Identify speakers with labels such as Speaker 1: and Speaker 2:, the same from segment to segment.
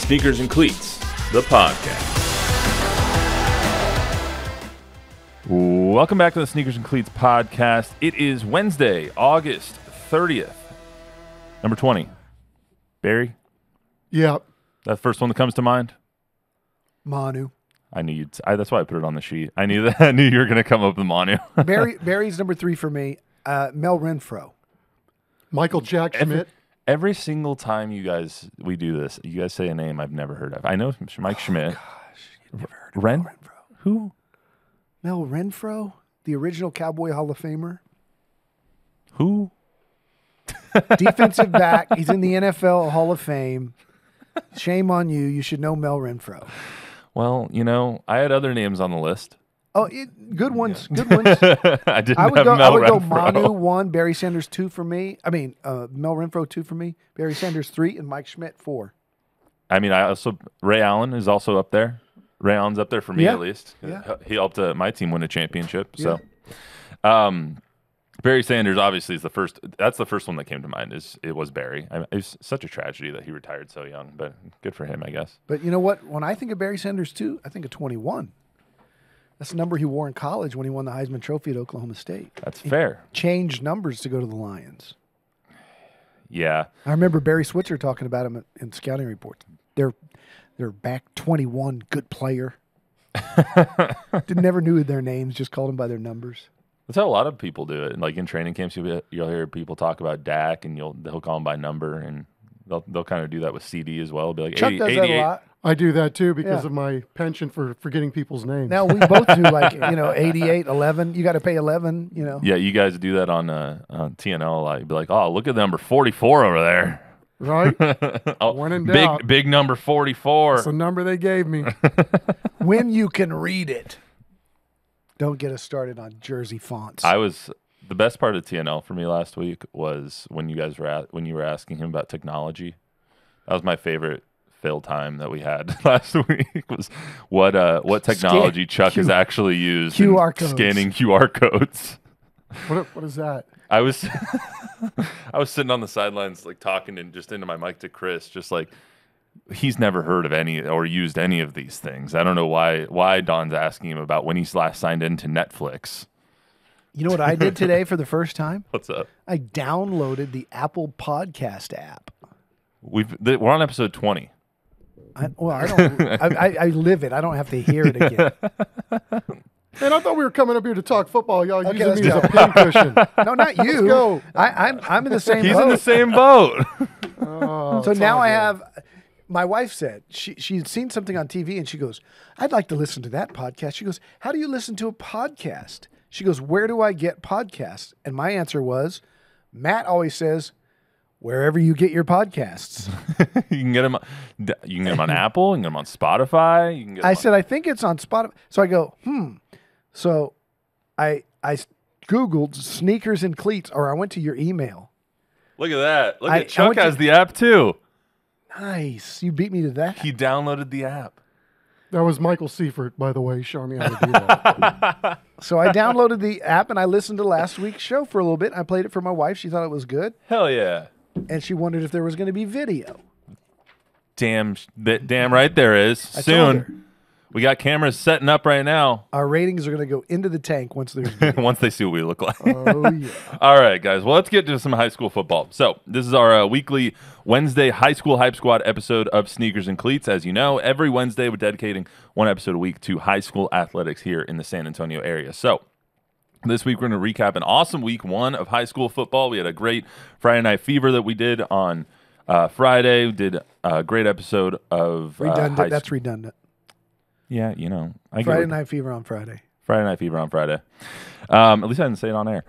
Speaker 1: Sneakers and Cleats, the podcast. Welcome back to the Sneakers and Cleats podcast. It is Wednesday, August 30th. Number 20. Barry?
Speaker 2: Yep.
Speaker 1: That first one that comes to mind?
Speaker 2: Manu.
Speaker 1: I knew you'd. That's why I put it on the sheet. I knew that. I knew you were going to come up with Manu.
Speaker 2: Barry's number 3 for me. Mel Renfro.
Speaker 3: Michael Jack Schmidt.
Speaker 1: Every single time we do this, you guys say a name I've never heard of. I know Mike Schmidt.
Speaker 2: Gosh, you've never heard of
Speaker 1: Mel
Speaker 2: Renfro.
Speaker 1: Who?
Speaker 2: Mel Renfro, the original Cowboy Hall of Famer.
Speaker 1: Who?
Speaker 2: Defensive back. He's in the NFL Hall of Fame. Shame on you. You should know Mel Renfro.
Speaker 1: Well, I had other names on the list.
Speaker 2: Oh, good ones. Good ones.
Speaker 1: I didn't have Mel
Speaker 2: I would
Speaker 1: Renfro.
Speaker 2: go Manu 1, Barry Sanders 2 for me. Mel Renfro 2 for me. Barry Sanders 3, and Mike Schmidt 4.
Speaker 1: Ray Allen is also up there. Ray Allen's up there for me,
Speaker 2: Yeah.
Speaker 1: at least.
Speaker 2: Yeah.
Speaker 1: He helped my team win a championship.
Speaker 2: Yeah.
Speaker 1: So, Barry Sanders obviously is the first. That's the first one that came to mind. It was Barry. It's such a tragedy that he retired so young, but good for him, I guess.
Speaker 2: But you know what? When I think of Barry Sanders 2, I think of 21. That's the number he wore in college when he won the Heisman Trophy at Oklahoma State.
Speaker 1: That's fair.
Speaker 2: Changed numbers to go to the Lions.
Speaker 1: Yeah.
Speaker 2: I remember Barry Switzer talking about him in scouting reports. They're back 21, good player. Never knew their names, just called them by their numbers.
Speaker 1: That's how a lot of people do it. Like in training camps, you'll hear people talk about Dak, and they'll call him by number, and they'll kind of do that with CD as well. Be like,
Speaker 2: Chuck
Speaker 1: 80,
Speaker 2: does
Speaker 1: 88.
Speaker 2: that a lot.
Speaker 3: I do that too because
Speaker 2: Yeah.
Speaker 3: of my penchant for forgetting people's names.
Speaker 2: Now we both do 88, 11. You got to pay 11.
Speaker 1: Yeah, you guys do that on TNL a lot. You'd be like, oh, look at number 44 over there.
Speaker 3: Right?
Speaker 1: Oh,
Speaker 3: When in doubt.
Speaker 1: big number 44.
Speaker 3: That's the number they gave me.
Speaker 2: When you can read it. Don't get us started on jersey fonts.
Speaker 1: The best part of TNL for me last week was when you were asking him about technology. That was my favorite fail time that we had last week. Was what technology Chuck has actually used
Speaker 2: QR
Speaker 1: in
Speaker 2: codes.
Speaker 1: scanning QR codes.
Speaker 3: What is that?
Speaker 1: I was sitting on the sidelines like talking and just into my mic to Chris, just like he's never heard of any or used any of these things. I don't know why Don's asking him about when he's last signed into Netflix.
Speaker 2: You know what I did today for the first time?
Speaker 1: What's up?
Speaker 2: I downloaded the Apple Podcast app.
Speaker 1: We're on episode 20.
Speaker 2: I live it. I don't have to hear it again.
Speaker 3: Man, I thought we were coming up here to talk football. Y'all
Speaker 2: Okay,
Speaker 3: using me
Speaker 2: let's
Speaker 3: as a pincushion.
Speaker 2: No, not you.
Speaker 3: Let's go.
Speaker 2: I'm in the same
Speaker 1: He's
Speaker 2: boat.
Speaker 1: in the same boat.
Speaker 3: Oh,
Speaker 2: So
Speaker 3: it's
Speaker 2: now
Speaker 3: all
Speaker 2: I
Speaker 3: good.
Speaker 2: have. My wife said she'd seen something on TV and she goes, "I'd like to listen to that podcast." She goes, "How do you listen to a podcast?" She goes, "Where do I get podcasts?" And my answer was, Matt always says, "Wherever you get your podcasts."
Speaker 1: You can get them. You can get them on Apple. You can get them on Spotify. You can get them
Speaker 2: I said, "I think it's on Spotify." So I go, So I Googled sneakers and cleats, or I went to your email.
Speaker 1: Look at that. Look
Speaker 2: I
Speaker 1: at Chuck
Speaker 2: went to-
Speaker 1: has the app too.
Speaker 2: Nice. You beat me to that.
Speaker 1: He downloaded the app.
Speaker 3: That was Michael Seifert, by the way, showing me how to do that.
Speaker 2: So I downloaded the app and I listened to last week's show for a little bit. I played it for my wife. She thought it was good.
Speaker 1: Hell yeah.
Speaker 2: And she wondered if there was going to be video.
Speaker 1: Damn right there is.
Speaker 2: I told her.
Speaker 1: Soon. We got cameras setting up right now.
Speaker 2: Our ratings are going to go into the tank once there's video.
Speaker 1: Once they see what we look like.
Speaker 2: Oh, yeah.
Speaker 1: All right, guys. Well, let's get to some high school football. So this is our weekly Wednesday High School Hype Squad episode of Sneakers and Cleats. As you know, every Wednesday we're dedicating one episode a week to high school athletics here in the San Antonio area. So this week we're going to recap an awesome week 1 of high school football. We had a great Friday Night Fever that we did on Friday. We did a great episode of
Speaker 2: Redundant. That's redundant.
Speaker 1: Yeah,
Speaker 2: Friday Night Fever on Friday.
Speaker 1: Friday Night Fever on Friday. At least I didn't say it on air.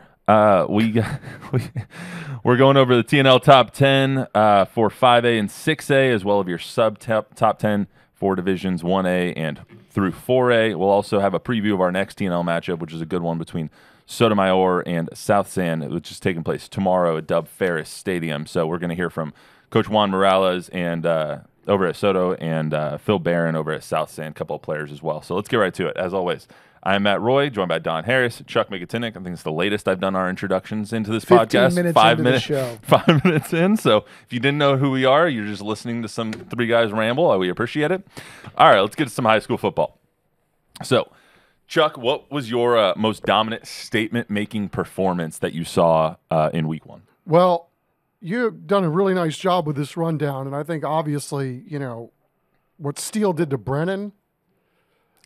Speaker 1: We're going over the TNL top 10 for 5A and 6A, as well as your sub top 10 for divisions 1A and through 4A. We'll also have a preview of our next TNL matchup, which is a good one between Sotomayor and South San, which is taking place tomorrow at Dub Ferris Stadium. So we're going to hear from Coach Juan Morales and over at Soto and Phil Barron over at South San, a couple of players as well. So let's get right to it. As always, I'm Matt Roy, joined by Don Harris, Chuck Migatinick. I think it's the latest I've done our introductions into this
Speaker 2: 15
Speaker 1: podcast.
Speaker 2: minutes
Speaker 1: 5
Speaker 2: into
Speaker 1: minutes,
Speaker 2: the show.
Speaker 1: 5 minutes in. So if you didn't know who we are, you're just listening to some three guys ramble. We appreciate it. All right, let's get to some high school football. So, Chuck, what was your most dominant statement-making performance that you saw in week one?
Speaker 3: Well, you've done a really nice job with this rundown, and I think obviously, what Steele did to Brennan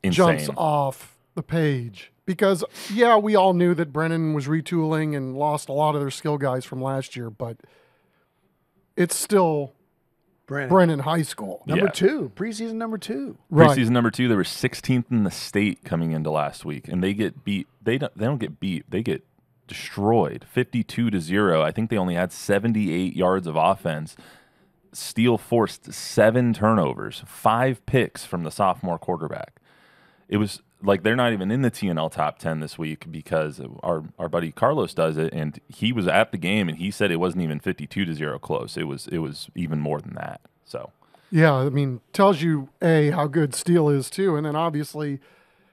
Speaker 3: jumps off the page. Because, yeah, we all knew that Brennan was retooling and lost a lot of their skill guys from last year, but it's still Brennan High School.
Speaker 2: Number 2, preseason number 2.
Speaker 3: Right.
Speaker 1: Preseason number 2, they were 16th in the state coming into last week, and they get beat. They don't get beat. They get destroyed, 52-0. I think they only had 78 yards of offense. Steele forced 7 turnovers, 5 picks from the sophomore quarterback. It was like they're not even in the TNL top 10 this week because our buddy Carlos does it, and he was at the game, and he said it wasn't even 52-0 close. It was even more than that. So,
Speaker 3: yeah, I mean, tells you, how good Steele is, too, and then obviously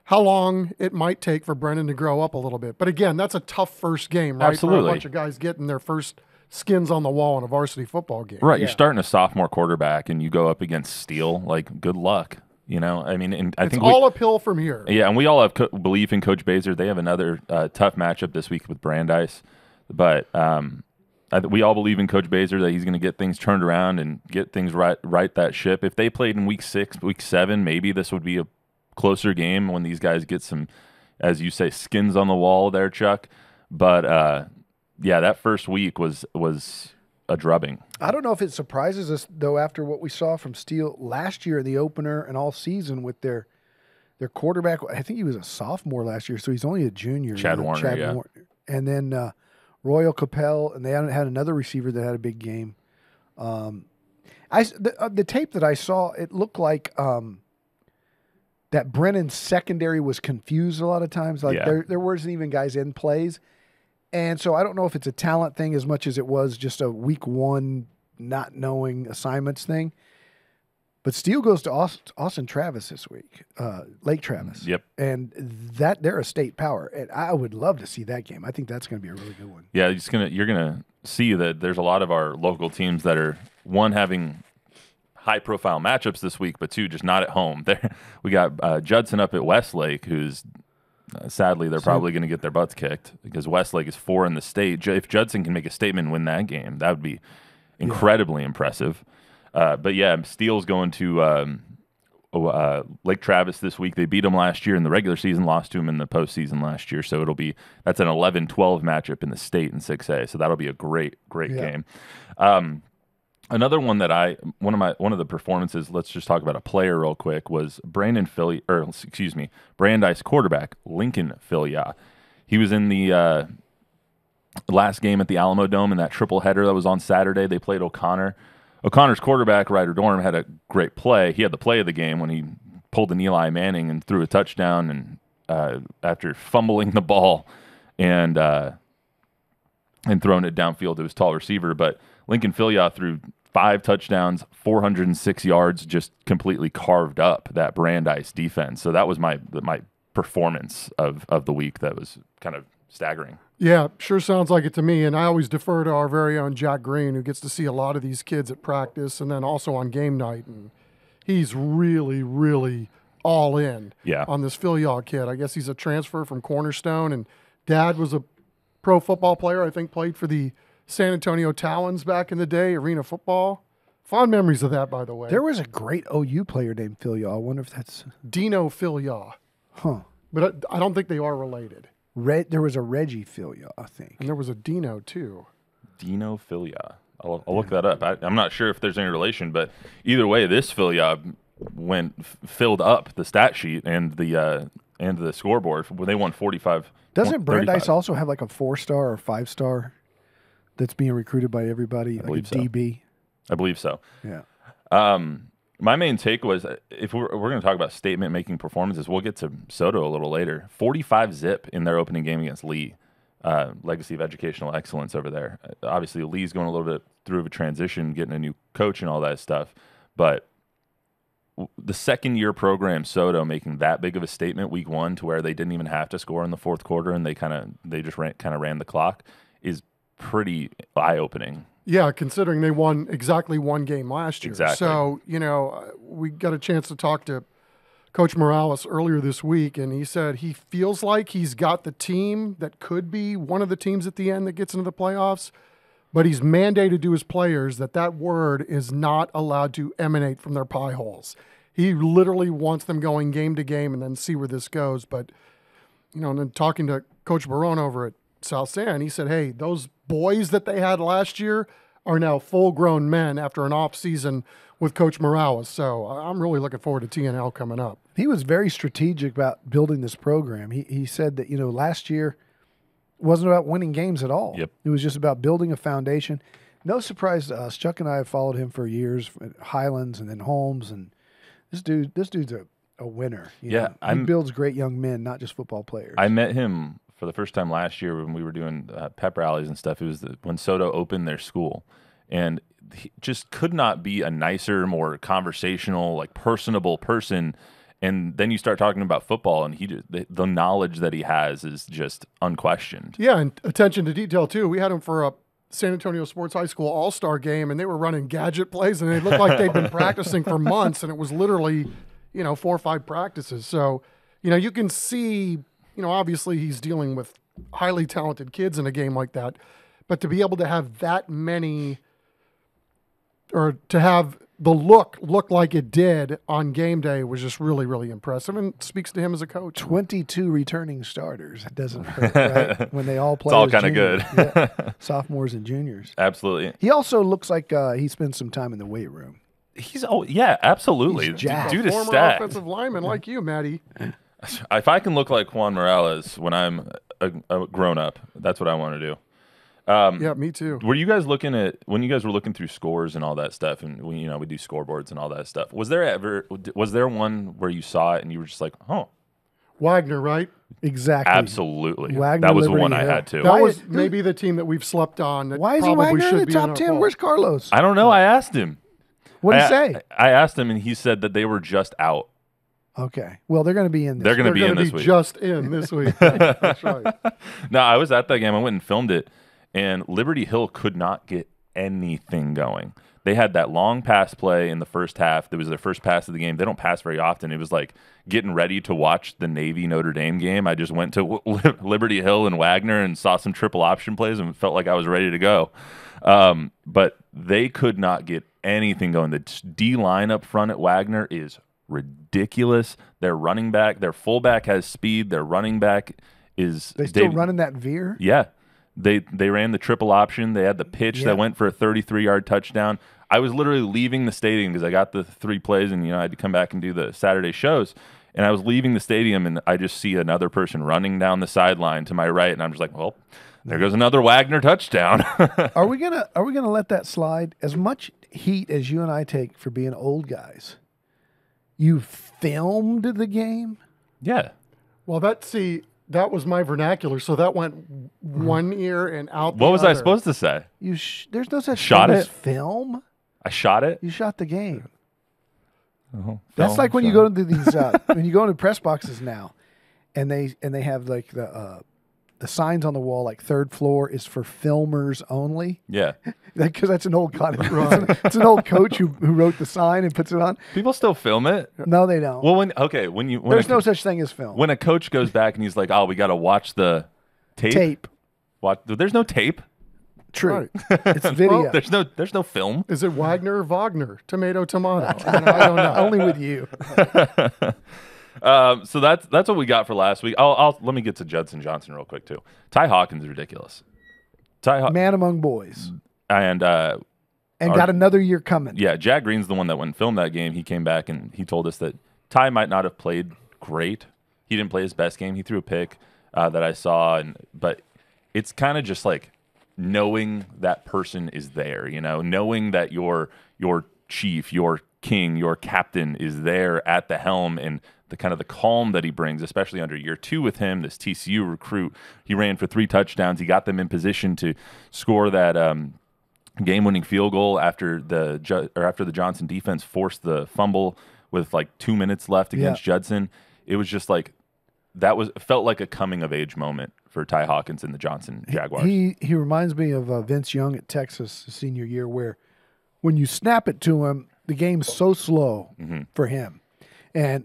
Speaker 3: how long it might take for Brennan to grow up a little bit. But again, that's a tough first game, right?
Speaker 1: Absolutely.
Speaker 3: For a bunch of guys getting their first skins on the wall in a varsity football game.
Speaker 1: Right, you're starting a sophomore quarterback, and you go up against Steele. Like, good luck. I mean, and I think
Speaker 3: all uphill from here.
Speaker 1: Yeah, and we all have belief in Coach Baser. They have another tough matchup this week with Brandeis, but we all believe in Coach Baser that he's going to get things turned around and get things right that ship. If they played in week 6, week 7, maybe this would be a closer game when these guys get some, as you say, skins on the wall there, Chuck. But yeah, that first week was a drubbing.
Speaker 2: I don't know if it surprises us, though, after what we saw from Steele last year in the opener and all season with their quarterback. I think he was a sophomore last year, so he's only a junior.
Speaker 1: Chad Warner,
Speaker 2: Warner. And then Royal Capel, and they had another receiver that had a big game. The tape that I saw, it looked like that Brennan's secondary was confused a lot of times. Like there wasn't even guys in plays. And so I don't know if it's a talent thing as much as it was just a week 1 not knowing assignments thing. But Steele goes to Austin Travis this week, Lake Travis.
Speaker 1: Yep.
Speaker 2: And they're a state power. And I would love to see that game. I think that's going to be a really good one.
Speaker 1: Yeah, you're gonna see that there's a lot of our local teams that are, one, having high-profile matchups this week, but 2, just not at home. We got Judson up at Westlake, who's sadly, they're probably going to get their butts kicked because Westlake is 4 in the state. If Judson can make a statement and win that game, that would be incredibly impressive. But yeah, Steele's going to Lake Travis this week. They beat them last year in the regular season, lost to them in the postseason last year. So that's an 11-12 matchup in the state in 6A. So that'll be a great game. Another one that one of the performances, let's just talk about a player real quick, was Brandeis quarterback Lincoln Filia. He was in the last game at the Alamo Dome in that triple header that was on Saturday. They played O'Connor. O'Connor's quarterback, Ryder Dorn, had a great play. He had the play of the game when he pulled an Eli Manning and threw a touchdown, and after fumbling the ball and throwing it downfield to his tall receiver. But Lincoln Filia threw 5 touchdowns, 406 yards, just completely carved up that Brandeis defense. So that was my performance of the week. That was kind of staggering.
Speaker 3: Yeah, sure sounds like it to me. And I always defer to our very own Jack Green, who gets to see a lot of these kids at practice and then also on game night. And he's really, really all in on this Filia kid. I guess he's a transfer from Cornerstone, and Dad was a pro football player. I think played for the San Antonio Talons back in the day, arena football. Fond memories of that, by the way.
Speaker 2: There was a great OU player named Filia. I wonder if that's
Speaker 3: Dino Filia.
Speaker 2: Huh.
Speaker 3: But I don't think they are related.
Speaker 2: There was a Reggie Filia, I think.
Speaker 3: And there was a Dino, too.
Speaker 1: Dino Filia. I'll look that up. I'm not sure if there's any relation, but either way, this Filia filled up the stat sheet and the scoreboard. They won 45.
Speaker 2: Doesn't Brandeis
Speaker 1: 35.
Speaker 2: also have like a 4-star or 5-star that's being recruited by everybody?
Speaker 1: I believe so.
Speaker 2: DB?
Speaker 1: I believe so.
Speaker 2: Yeah.
Speaker 1: My main take was, if we're going to talk about statement-making performances, we'll get to Soto a little later. 45-zip in their opening game against Lee. Legacy of educational excellence over there. Obviously, Lee's going a little bit through a transition, getting a new coach and all that stuff. But the second-year program, Soto, making that big of a statement week 1 to where they didn't even have to score in the fourth quarter and they just ran the clock is pretty eye-opening.
Speaker 3: Yeah, considering they won exactly one game last year.
Speaker 1: Exactly.
Speaker 3: So, we got a chance to talk to Coach Morales earlier this week, and he said he feels like he's got the team that could be one of the teams at the end that gets into the playoffs, but he's mandated to his players that word is not allowed to emanate from their pie holes. He literally wants them going game to game and then see where this goes. But, and then talking to Coach Barron over at South San, he said, hey, those boys that they had last year are now full-grown men after an off season with Coach Morales. So I'm really looking forward to TNL coming up.
Speaker 2: He was very strategic about building this program. He said that, last year wasn't about winning games at all.
Speaker 1: Yep.
Speaker 2: It was just about building a foundation. No surprise to us. Chuck and I have followed him for years, at Highlands and then Holmes, and this dude's a winner. He builds great young men, not just football players.
Speaker 1: I met him for the first time last year when we were doing pep rallies and stuff. It was when Soto opened their school, and he just could not be a nicer, more conversational, like personable person. And then you start talking about football, and the knowledge that he has is just unquestioned.
Speaker 3: Yeah, and attention to detail too. We had him for a San Antonio Sports High School All-Star game, and they were running gadget plays, and they looked like they'd been practicing for months, and it was literally, 4 or 5 practices. So, you can see, obviously he's dealing with highly talented kids in a game like that, but to be able to have that many, or to have the look like it did on game day was just really, really impressive, and speaks to him as a coach.
Speaker 2: 22 returning starters. It doesn't hurt, right? When they all play.
Speaker 1: It's all kind of good.
Speaker 2: Yeah. Sophomores and juniors.
Speaker 1: Absolutely.
Speaker 2: He also looks like he spends some time in the weight room.
Speaker 1: Absolutely.
Speaker 2: He's jacked.
Speaker 1: Dude is
Speaker 3: Former
Speaker 1: stacked.
Speaker 3: offensive lineman like you, Matty.
Speaker 1: If I can look like Juan Morales when I'm a grown up, that's what I want to do.
Speaker 3: Yeah, me too.
Speaker 1: Were you guys looking at, when you guys were looking through scores and all that stuff, and we do scoreboards and all that stuff, was there one where you saw it and you were just like, oh,
Speaker 3: Wagner, right?
Speaker 2: Exactly.
Speaker 1: absolutely.
Speaker 2: Wagner,
Speaker 1: that was
Speaker 2: Liberty
Speaker 1: the one I
Speaker 2: Hill.
Speaker 1: had too.
Speaker 3: That was maybe the team that we've slept on. That
Speaker 2: Why is he
Speaker 3: probably
Speaker 2: Wagner in
Speaker 3: should
Speaker 2: the
Speaker 3: be in
Speaker 2: top
Speaker 3: our
Speaker 2: 10?
Speaker 3: poll.
Speaker 2: Where's Carlos?
Speaker 1: I don't know. I asked him.
Speaker 2: What did he say?
Speaker 1: I asked him, and he said that they were just out.
Speaker 2: Okay. Well, they're going to be in this.
Speaker 1: They're going to be in
Speaker 3: gonna
Speaker 1: this week.
Speaker 3: Just in this week. That's right.
Speaker 1: No, I was at that game. I went and filmed it, and Liberty Hill could not get anything going. They had that long pass play in the first half. That was their first pass of the game. They don't pass very often. It was like getting ready to watch the Navy-Notre Dame game. I just went to Liberty Hill and Wagner and saw some triple option plays and felt like I was ready to go. But they could not get anything going. The D-line up front at Wagner is ridiculous. Their running back, their fullback has speed. Their running back is...
Speaker 2: They still running that veer?
Speaker 1: Yeah. They ran the triple option. They had the pitch that went for a 33-yard touchdown. I was literally leaving the stadium because I got the 3 plays, and I had to come back and do the Saturday shows. And I was leaving the stadium, and I just see another person running down the sideline to my right, and I'm just like, well, there goes another Wagner touchdown.
Speaker 2: Are we gonna let that slide? As much heat as you and I take for being old guys, you filmed the game?
Speaker 1: Yeah.
Speaker 3: Well, that was my vernacular, so that went one ear and out the
Speaker 1: What was
Speaker 3: other.
Speaker 1: I supposed to say?
Speaker 2: There's no such
Speaker 1: Shot
Speaker 2: thing
Speaker 1: it?
Speaker 2: as film.
Speaker 1: I shot it?
Speaker 2: You shot the game.
Speaker 1: Oh,
Speaker 2: That's
Speaker 1: film
Speaker 2: like when you
Speaker 1: shot.
Speaker 2: go into these when you go into press boxes now, and they have like the signs on the wall, like 3rd floor is for filmers only.
Speaker 1: Yeah.
Speaker 2: Because that's an old it's an old coach who wrote the sign and puts it on.
Speaker 1: People still film it?
Speaker 2: No, they don't.
Speaker 1: Well, when
Speaker 2: There's no such thing as film.
Speaker 1: when a coach goes back and he's like, "Oh, we got to watch the tape." There's no tape.
Speaker 2: True. It's video.
Speaker 1: Well, there's no film.
Speaker 3: Is it Wagner or Wagner? Tomato. I don't know.
Speaker 2: Only with you.
Speaker 1: So that's what we got for last week. Let me get to Judson Johnson real quick too. Ty Hawkins is ridiculous.
Speaker 2: Man among boys.
Speaker 1: And
Speaker 2: got another year coming.
Speaker 1: Yeah, Jack Green's the one that went and filmed that game. He came back and he told us that Ty might not have played great. He didn't play his best game. He threw a pick that I saw, but it's kind of just like knowing that person is there, knowing that your chief, your king, your captain is there at the helm, and the kind of the calm that he brings, especially under year 2 with him, this TCU recruit. He ran for 3 touchdowns. He got them in position to score that game-winning field goal after the Johnson defense forced the fumble with like 2 minutes left against Judson. It was just like felt like a coming of age moment for Ty Hawkins and the Johnson Jaguars.
Speaker 2: He reminds me of Vince Young at Texas senior year, where when you snap it to him, the game's so slow for him, and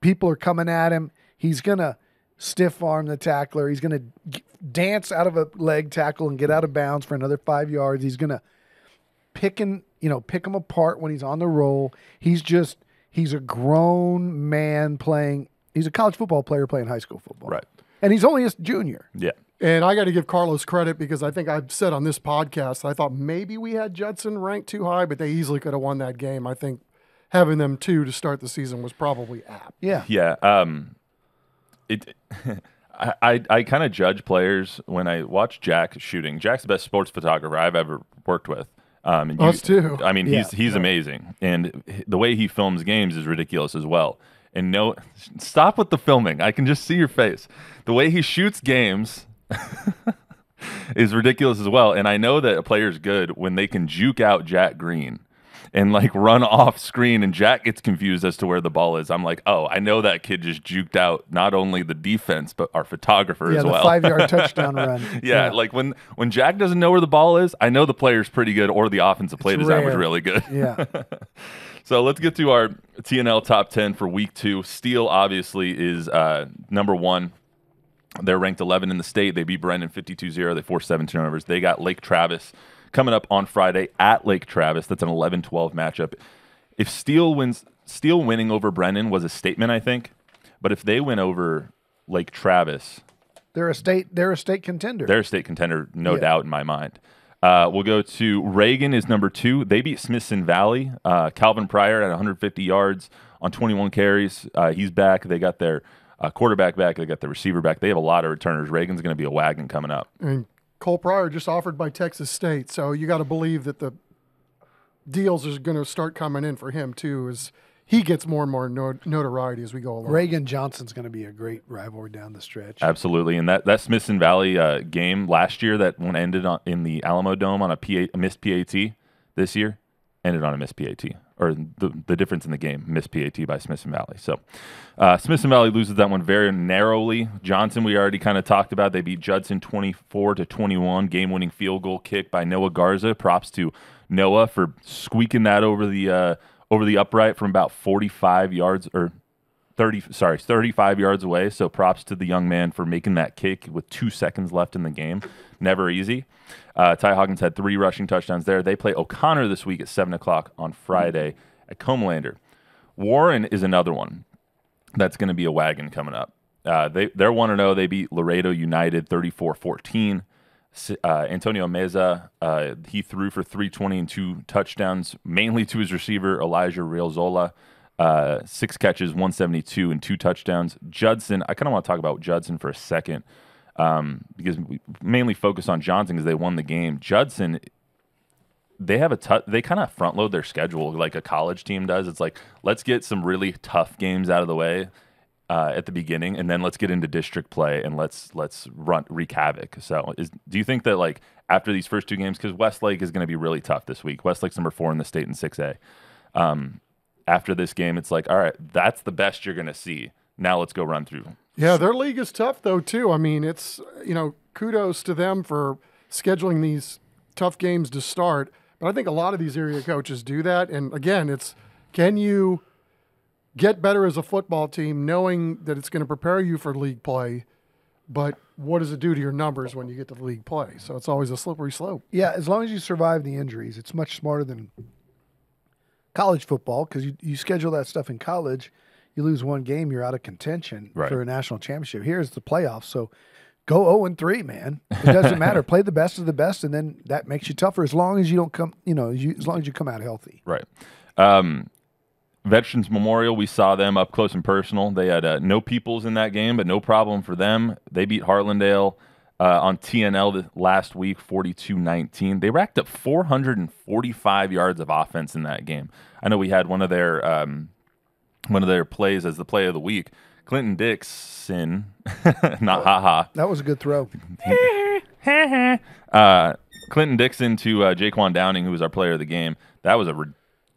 Speaker 2: people are coming at him. He's gonna stiff arm the tackler. He's gonna dance out of a leg tackle and get out of bounds for another 5 yards. He's gonna pick him apart when he's on the roll. He's a grown man playing. He's a college football player playing high school football.
Speaker 1: Right.
Speaker 2: And he's only a junior.
Speaker 1: Yeah.
Speaker 3: And I got to give Carlos credit because I think I've said on this podcast, I thought maybe we had Judson ranked too high, but they easily could have won that game. I think having them 2 to start the season was probably apt.
Speaker 2: Yeah.
Speaker 1: Yeah. I kind of judge players when I watch Jack shooting. Jack's the best sports photographer I've ever worked with.
Speaker 3: Us too.
Speaker 1: I mean, he's amazing. And the way he films games is ridiculous as well. And stop with the filming. I can just see your face. The way he shoots games is ridiculous as well. And I know that a player's good when they can juke out Jack Green and like run off screen, and Jack gets confused as to where the ball is. I'm like, oh, I know that kid just juked out not only the defense but our photographer as well.
Speaker 2: Yeah, the 5-yard touchdown run.
Speaker 1: Yeah, like when Jack doesn't know where the ball is, I know the player's pretty good, or the offensive play design was really good.
Speaker 2: Yeah.
Speaker 1: So let's get to our TNL top 10 for week 2. Steele obviously is number 1. They're ranked 11 in the state. They beat Brennan 52-0. They forced 7 turnovers. They got Lake Travis coming up on Friday at Lake Travis. That's an 11-12 matchup. If Steele winning over Brennan was a statement, I think. But if they win over Lake Travis,
Speaker 2: they're a state contender.
Speaker 1: They're a state contender, no doubt in my mind. We'll go to Reagan is number 2. They beat Smithson Valley. Calvin Pryor at 150 yards on 21 carries. He's back. They got their quarterback back. They got the receiver back. They have a lot of returners. Reagan's going to be a wagon coming up.
Speaker 3: And Cole Pryor just offered by Texas State, so you got to believe that the deals are going to start coming in for him too, as he gets more and more notoriety as we go along.
Speaker 2: Reagan Johnson's going to be a great rivalry down the stretch.
Speaker 1: Absolutely, and that Smithson Valley game last year, that one ended in the Alamo Dome on a missed PAT. This year ended on a missed PAT, or the difference in the game, missed PAT by Smithson Valley. So Smithson Valley loses that one very narrowly. Johnson, we already kind of talked about. They beat Judson 24-21, game-winning field goal kick by Noah Garza. Props to Noah for squeaking that over the upright from about 45 yards or 35 yards away. So props to the young man for making that kick with 2 seconds left in the game. Never easy. Ty Hawkins had 3 rushing touchdowns there. They play O'Connor this week at 7 o'clock on Friday at Comalander. Warren is another one that's going to be a wagon coming up. They're 1-0. They beat Laredo United 34-14. Antonio Meza, he threw for 320 and 2 touchdowns, mainly to his receiver, Elijah Realzola. 6 catches, 172, and 2 touchdowns. Judson, I kind of want to talk about Judson for a second, because we mainly focus on Johnson because they won the game. Judson, they have they kind of front load their schedule like a college team does. It's like, let's get some really tough games out of the way at the beginning, and then let's get into district play and let's wreak havoc. So do you think that like after these first 2 games, because Westlake is going to be really tough this week. Westlake's number 4 in the state in 6A. After this game, it's like, all right, that's the best you're going to see. Now let's go run through.
Speaker 3: Yeah, their league is tough, though, too. I mean, it's, kudos to them for scheduling these tough games to start. But I think a lot of these area coaches do that. And, again, it's can you get better as a football team knowing that it's going to prepare you for league play, but what does it do to your numbers when you get to league play? So it's always a slippery slope.
Speaker 2: Yeah, as long as you survive the injuries, it's much smarter than college football, because you schedule that stuff in college, you lose one game, you're out of contention for a national championship. Here's the playoffs, so go 0-3, man. It doesn't matter. Play the best of the best, and then that makes you tougher as long as you don't come, as long as you come out healthy.
Speaker 1: Right. Veterans Memorial, we saw them up close and personal. They had no peoples in that game, but no problem for them. They beat Harlandale on TNL last week, 42-19. They racked up 445 yards of offense in that game. I know we had one of their plays as the play of the week. Clinton Dixon, not ha-ha.
Speaker 2: That was a good throw.
Speaker 1: Clinton Dixon to Jaquan Downing, who was our player of the game. That was a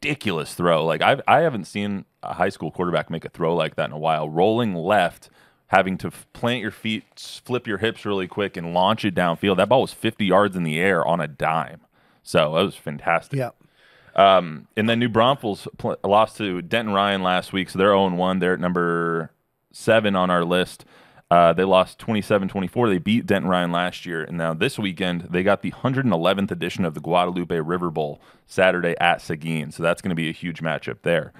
Speaker 1: ridiculous throw. Like I haven't seen a high school quarterback make a throw like that in a while. Rolling left, having to plant your feet, flip your hips really quick, and launch it downfield. That ball was 50 yards in the air on a dime. So that was fantastic.
Speaker 2: Yeah.
Speaker 1: And then New Braunfels lost to Denton Ryan last week, so they're 0-1. They're at number 7 on our list. They lost 27-24. They beat Denton Ryan last year. And now this weekend, they got the 111th edition of the Guadalupe River Bowl Saturday at Seguin. So that's going to be a huge matchup there.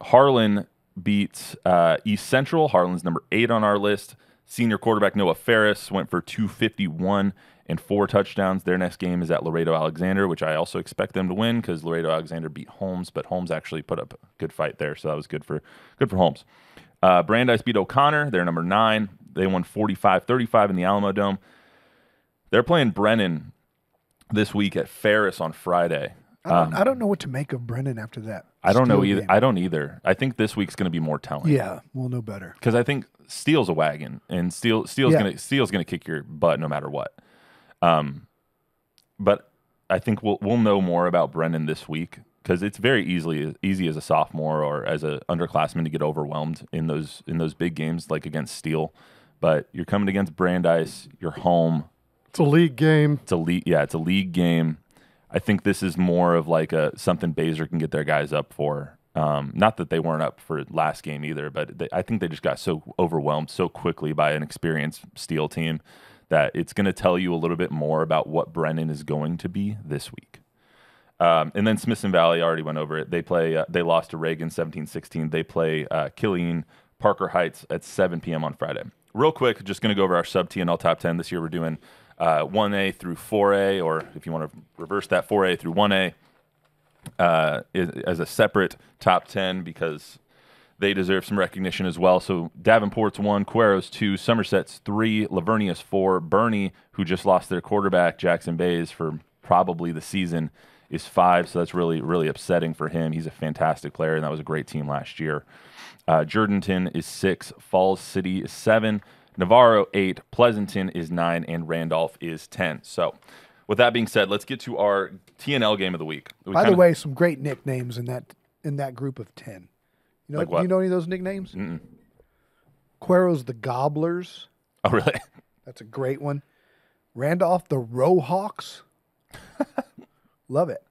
Speaker 1: Harlan beats East Central. Harlan's number 8 on our list. Senior quarterback Noah Ferris went for 251 and 4 touchdowns. Their next game is at Laredo Alexander, which I also expect them to win because Laredo Alexander beat Holmes, but Holmes actually put up a good fight there, so that was good for Holmes. Brandeis beat O'Connor. They're number 9. They won 45-35 in the Alamo Dome. They're playing Brennan this week at Ferris on Friday.
Speaker 2: I don't know what to make of Brennan after that.
Speaker 1: I don't know either.
Speaker 2: Game.
Speaker 1: I don't either. I think this week's going to be more telling.
Speaker 2: Yeah, we'll know better.
Speaker 1: Because I think Steele's a wagon, and Steele's gonna kick your butt no matter what. But I think we'll know more about Brennan this week because it's very easy as a sophomore or as an underclassman to get overwhelmed in those big games like against Steele. But you're coming against Brandeis. You're home.
Speaker 3: It's a league game.
Speaker 1: It's a league game. I think this is more of like something Baser can get their guys up for. Not that they weren't up for last game either, but I think they just got so overwhelmed so quickly by an experienced Steele team that it's going to tell you a little bit more about what Brennan is going to be this week. And then Smithson Valley, I already went over it. They lost to Reagan 17-16. They play Killeen Parker Heights at 7 p.m. on Friday. Real quick, just going to go over our sub-TNL top 10. This year we're doing 1A through 4A, or if you want to reverse that, 4A through 1A as a separate top 10 because they deserve some recognition as well. So Davenport's 1, Cuero's 2, Somerset's 3, Lavernia's 4, Bernie, who just lost their quarterback, Jackson Bays, for probably the season, is 5. So that's really, really upsetting for him. He's a fantastic player, and that was a great team last year. Jordanton is 6, Falls City is 7, Navarro 8, Pleasanton is 9, and Randolph is 10. So with that being said, let's get to our TNL game of the week.
Speaker 2: By the way, some great nicknames in that group of 10. You know,
Speaker 1: like what?
Speaker 2: Do you know any of those nicknames?
Speaker 1: Mm-mm.
Speaker 2: Cuero's the Gobblers.
Speaker 1: Oh, really?
Speaker 2: That's a great one. Randolph the Rowhawks. Love it.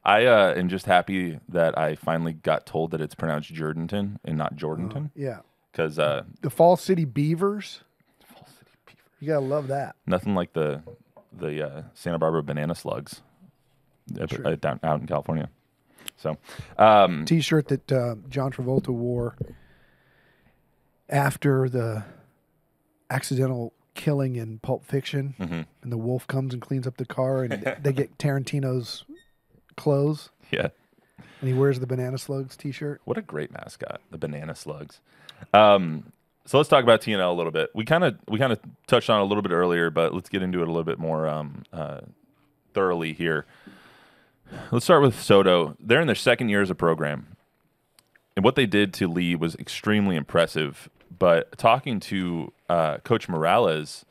Speaker 1: I am just happy that I finally got told that it's pronounced Jordanton and not Jordanton.
Speaker 2: Yeah.
Speaker 1: Because
Speaker 2: the Fall City Beavers. You gotta love that.
Speaker 1: Nothing like the Santa Barbara banana slugs down out in California. So
Speaker 2: T-shirt that John Travolta wore after the accidental killing in Pulp Fiction, and the wolf comes and cleans up the car, and they get Tarantino's clothes.
Speaker 1: Yeah.
Speaker 2: And he wears the Banana Slugs T-shirt.
Speaker 1: What a great mascot, the Banana Slugs. So let's talk about TNL a little bit. We kind of touched on it a little bit earlier, but let's get into it a little bit more thoroughly here. Let's start with Soto. They're in their second year as a program, and what they did to Lee was extremely impressive. But talking to Coach Morales,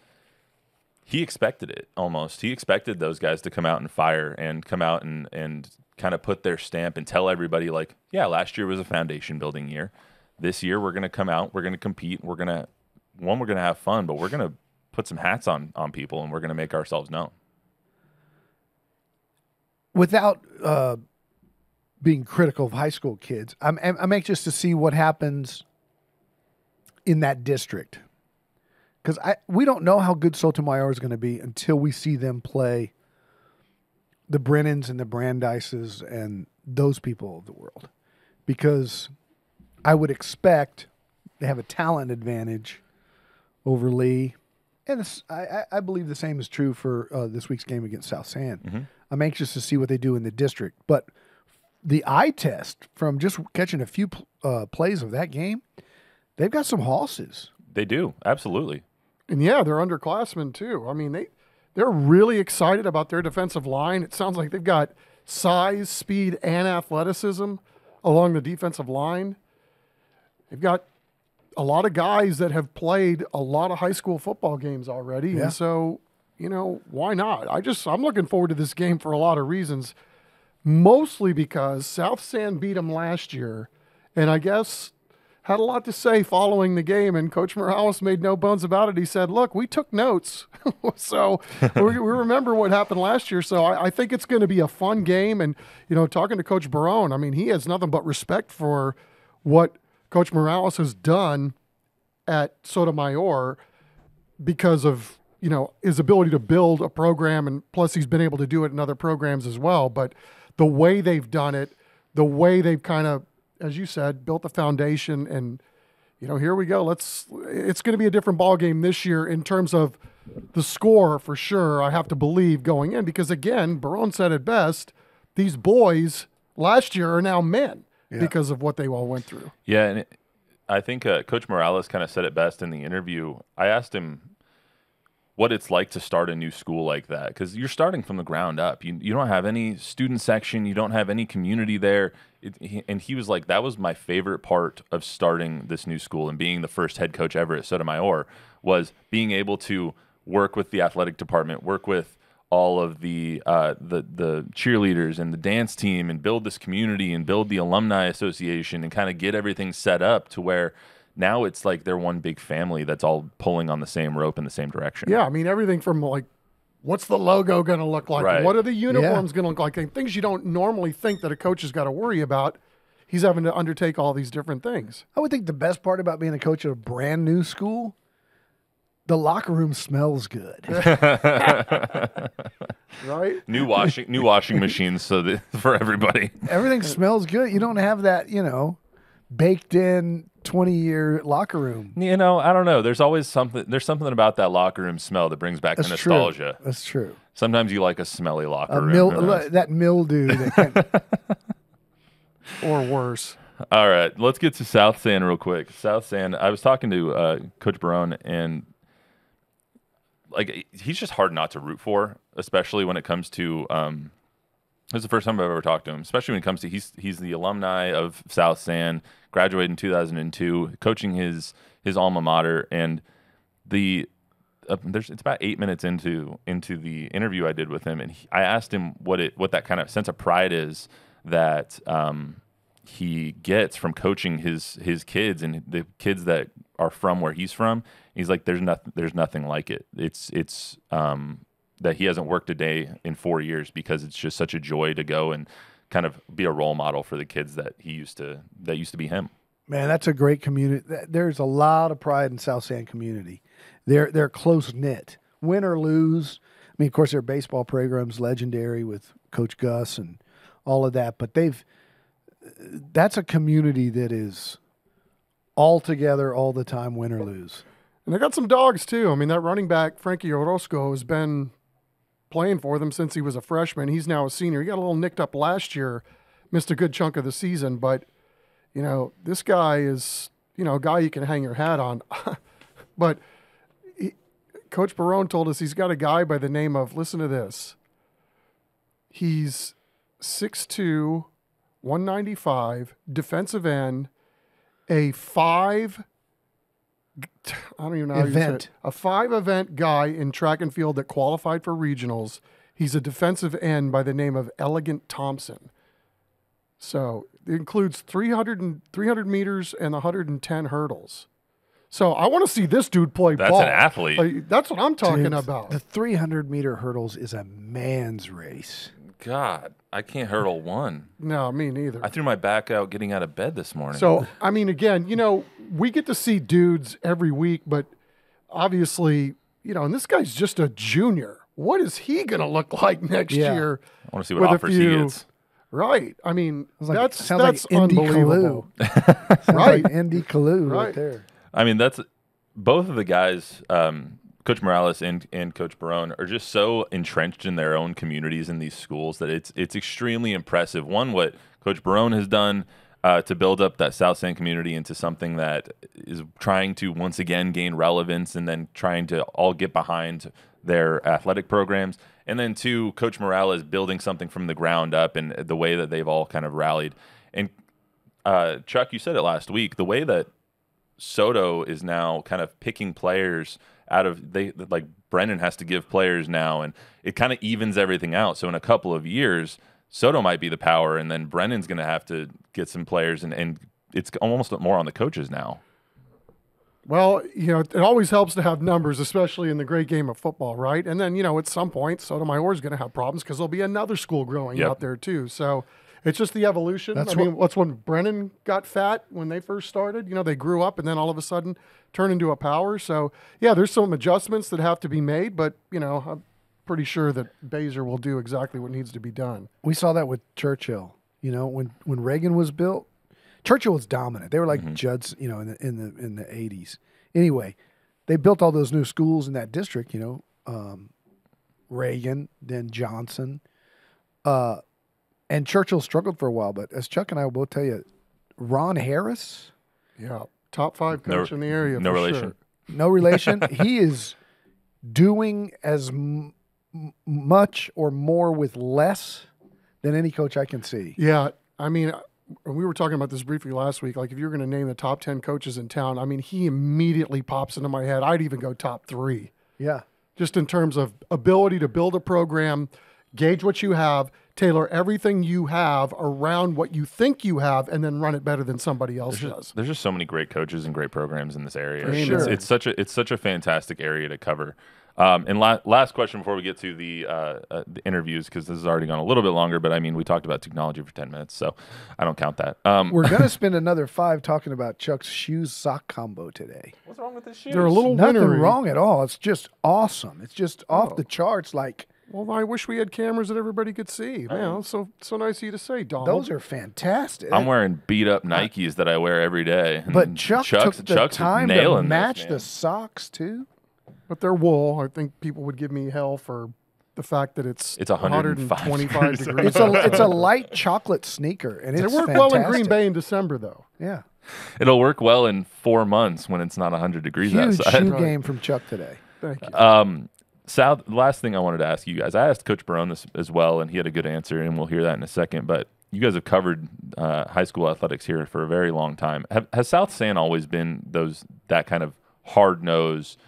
Speaker 1: he expected it almost. He expected those guys to come out and fire and come out and kind of put their stamp and tell everybody, like, yeah, last year was a foundation building year. This year we're going to come out, we're going to compete, we're going to have fun, but we're going to put some hats on people and we're going to make ourselves known.
Speaker 2: Without being critical of high school kids, I'm anxious to see what happens in that district. Because we don't know how good Sotomayor is going to be until we see them play the Brennans and the Brandeises and those people of the world. Because I would expect they have a talent advantage over Lee. And I believe the same is true for this week's game against South San. Mm-hmm. I'm anxious to see what they do in the district. But the eye test from just catching a few plays of that game, they've got some hosses.
Speaker 1: They do, absolutely.
Speaker 3: And yeah, they're underclassmen too. I mean, they're really excited about their defensive line. It sounds like they've got size, speed, and athleticism along the defensive line. They've got a lot of guys that have played a lot of high school football games already. Yeah. And so, why not? I'm looking forward to this game for a lot of reasons. mostly because South San beat them last year, and I guess had a lot to say following the game, and Coach Morales made no bones about it. He said, look, we took notes. So we remember what happened last year. So I think it's going to be a fun game. And, talking to Coach Barron, I mean, he has nothing but respect for what Coach Morales has done at Sotomayor because of, his ability to build a program, and plus he's been able to do it in other programs as well. But the way they've done it, the way they've kind of, as you said, built the foundation, and here we go. It's going to be a different ball game this year in terms of the score for sure. I have to believe going in because again, Barron said it best. These boys last year are now men because of what they all went through.
Speaker 1: Yeah, and I think Coach Morales kind of said it best in the interview. I asked him what it's like to start a new school like that, because you're starting from the ground up. You don't have any student section. You don't have any community there. And he was like, that was my favorite part of starting this new school and being the first head coach ever at Sotomayor, was being able to work with the athletic department, work with all of the cheerleaders and the dance team, and build this community and build the alumni association and kind of get everything set up to where now it's like they're one big family that's all pulling on the same rope in the same direction.
Speaker 3: Yeah, I mean, everything from like, what's the logo going to look like?
Speaker 1: Right.
Speaker 3: What are the uniforms going to look like? And things you don't normally think that a coach has got to worry about. He's having to undertake all these different things.
Speaker 2: I would think the best part about being a coach at a brand new school, the locker room smells good.
Speaker 3: Right?
Speaker 1: New washing machines for everybody.
Speaker 2: Everything smells good. You don't have that, baked in 20-year locker room.
Speaker 1: I don't know. There's always something. There's something about that locker room smell that brings back the nostalgia.
Speaker 2: True. That's true.
Speaker 1: Sometimes you like a smelly locker room.
Speaker 2: That mildew.
Speaker 3: Or worse.
Speaker 1: All right, let's get to South San real quick. South San. I was talking to Coach Barron, and he's just hard not to root for, especially when it comes to. This is the first time I've ever talked to him, especially when it comes to he's the alumni of South San, graduated in 2002, coaching his alma mater, and it's about 8 minutes into the interview I did with him, and I asked him what that kind of sense of pride is that he gets from coaching his kids and the kids that are from where he's from. He's like, there's nothing like it. It's that he hasn't worked a day in 4 years because it's just such a joy to go and kind of be a role model for the kids that used to be him.
Speaker 2: Man, that's a great community. There's a lot of pride in South San community. They're close knit, win or lose. I mean, of course, their baseball program's legendary with Coach Gus and all of that. But that's a community that is all together all the time, win or lose.
Speaker 3: And they got some dogs too. I mean, that running back Frankie Orozco has been playing for them since he was a freshman. He's now a senior. He got a little nicked up last year, missed a good chunk of the season, but this guy is, a guy you can hang your hat on. But Coach Barron told us he's got a guy by the name of, listen to this. He's 6'2", 195, defensive end, a 5 event guy in track and field that qualified for regionals. He's a defensive end by the name of Elegant Thompson. So it includes 300 meters and 110 hurdles. So I want to see this dude play ball.
Speaker 1: That's an athlete.
Speaker 3: That's what I'm talking about.
Speaker 2: The 300-meter hurdles is a man's race.
Speaker 1: God, I can't hurdle one.
Speaker 3: No, me neither.
Speaker 1: I threw my back out getting out of bed this morning.
Speaker 3: So, I mean, again, we get to see dudes every week, but obviously, and this guy's just a junior. What is he going to look like next year?
Speaker 1: I want to see what offers he gets.
Speaker 3: Right. I mean, that's
Speaker 2: like
Speaker 3: unbelievable.
Speaker 2: Right. Like Andy Kalu right there.
Speaker 1: I mean, that's both of the guys, Coach Morales and Coach Barron, are just so entrenched in their own communities in these schools that it's extremely impressive. One, what Coach Barron has done to build up that South San community into something that is trying to once again gain relevance, and then trying to all get behind their athletic programs. And then two, Coach Morales building something from the ground up, and the way that they've all kind of rallied. And Chuck, you said it last week, the way that Soto is now kind of picking players out of like Brennan has to give players now, and it kind of evens everything out. So in a couple of years, Soto might be the power, and then Brennan's going to have to get some players, and it's almost more on the coaches now.
Speaker 3: Well, it always helps to have numbers, especially in the great game of football, right? And then, at some point, Sotomayor is going to have problems because there'll be another school growing out there too. So it's just the evolution. That's when Brennan got fat when they first started. They grew up and then all of a sudden turned into a power. So, yeah, there's some adjustments that have to be made, but, I'm pretty sure that Baser will do exactly what needs to be done.
Speaker 2: We saw that with Churchill. When Reagan was built, Churchill was dominant. They were like Judd's, in the 80s. Anyway, they built all those new schools in that district. Reagan, then Johnson, and Churchill struggled for a while. But as Chuck and I will tell you, Ron Harris,
Speaker 3: top 5 coach in the area.
Speaker 1: No relation.
Speaker 3: Sure.
Speaker 2: No relation. He is doing as much or more with less than any coach I can see.
Speaker 3: Yeah, I mean. We were talking about this briefly last week. Like, if you're going to name the top 10 coaches in town, I mean, he immediately pops into my head. I'd even go top 3.
Speaker 2: Yeah.
Speaker 3: Just in terms of ability to build a program, gauge what you have, tailor everything you have around what you think you have, and then run it better than somebody else does.
Speaker 1: There's just so many great coaches and great programs in this area.
Speaker 3: For sure.
Speaker 1: It's such a fantastic area to cover. And last question before we get to the interviews, because this has already gone a little bit longer, but I mean, we talked about technology for 10 minutes, so I don't count that.
Speaker 2: We're going to spend another 5 talking about Chuck's shoes-sock combo today.
Speaker 1: What's wrong with the shoes?
Speaker 3: They're a little
Speaker 2: Nothing
Speaker 3: wintery.
Speaker 2: wrong at all. It's just awesome. It's just off the charts. Like,
Speaker 3: well, I wish we had cameras that everybody could see. So nice of you to say, Donald.
Speaker 2: Those are fantastic.
Speaker 1: I'm wearing beat-up Nikes that I wear every day.
Speaker 2: But Chuck's took the time to match the socks, too.
Speaker 3: But they're wool. I think people would give me hell for the fact that it's 125 degrees.
Speaker 2: It's a light chocolate sneaker, and it's
Speaker 3: It worked well in Green Bay in December, though.
Speaker 2: Yeah.
Speaker 1: It'll work well in 4 months when it's not 100 degrees
Speaker 2: Huge
Speaker 1: outside.
Speaker 2: shoe game from Chuck today.
Speaker 3: Thank you.
Speaker 1: Sal, last thing I wanted to ask you guys. I asked Coach Barron this as well, and he had a good answer, and we'll hear that in a second. But you guys have covered high school athletics here for a very long time. Has South San always been that kind of hard-nosed,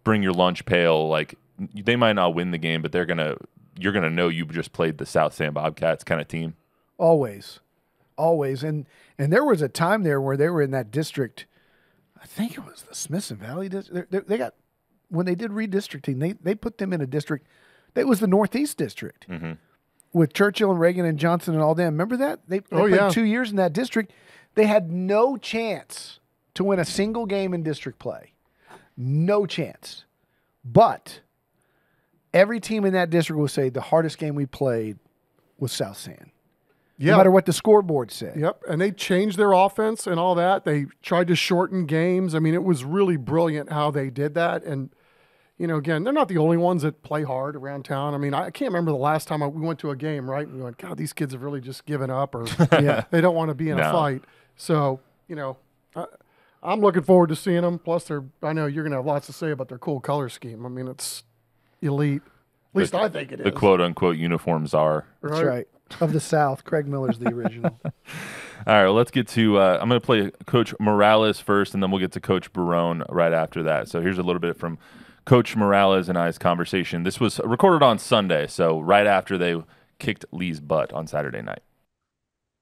Speaker 1: bring your lunch pail, like they might not win the game, but you're gonna know you just played the South San Bobcats kind of team?
Speaker 2: Always. And there was a time there where they were in that district. I think it was the Smithson Valley district. They got, when they did redistricting, they put them in a district. It was the Northeast district with Churchill and Reagan and Johnson and all them. Remember that? They played 2 years in that district. They had no chance to win a single game in district play. No chance. But every team in that district will say the hardest game we played was South San. No matter what the scoreboard said.
Speaker 3: Yep, and they changed their offense and all that. They tried to shorten games. I mean, it was really brilliant how they did that. And, again, they're not the only ones that play hard around town. I mean, I can't remember the last time we went to a game, right? And we went, God, these kids have really just given up, or they don't want to be in a fight. So, I'm looking forward to seeing them. Plus, I know you're going to have lots to say about their cool color scheme. I mean, it's elite. At least I think it is.
Speaker 1: The quote-unquote uniforms are.
Speaker 2: That's right. Of the South. Craig Miller's the original.
Speaker 1: All right, well, let's get to I'm going to play Coach Morales first, and then we'll get to Coach Barron right after that. So here's a little bit from Coach Morales and I's conversation. This was recorded on Sunday, so right after they kicked Lee's butt on Saturday night.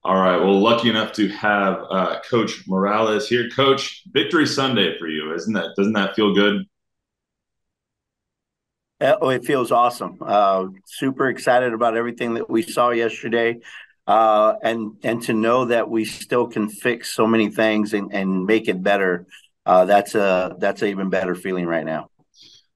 Speaker 4: All right. Well, lucky enough to have Coach Morales here. Coach, Victory Sunday for you, doesn't that feel good?
Speaker 5: Oh, it feels awesome. Super excited about everything that we saw yesterday, and to know that we still can fix so many things and make it better. That's an even better feeling right now.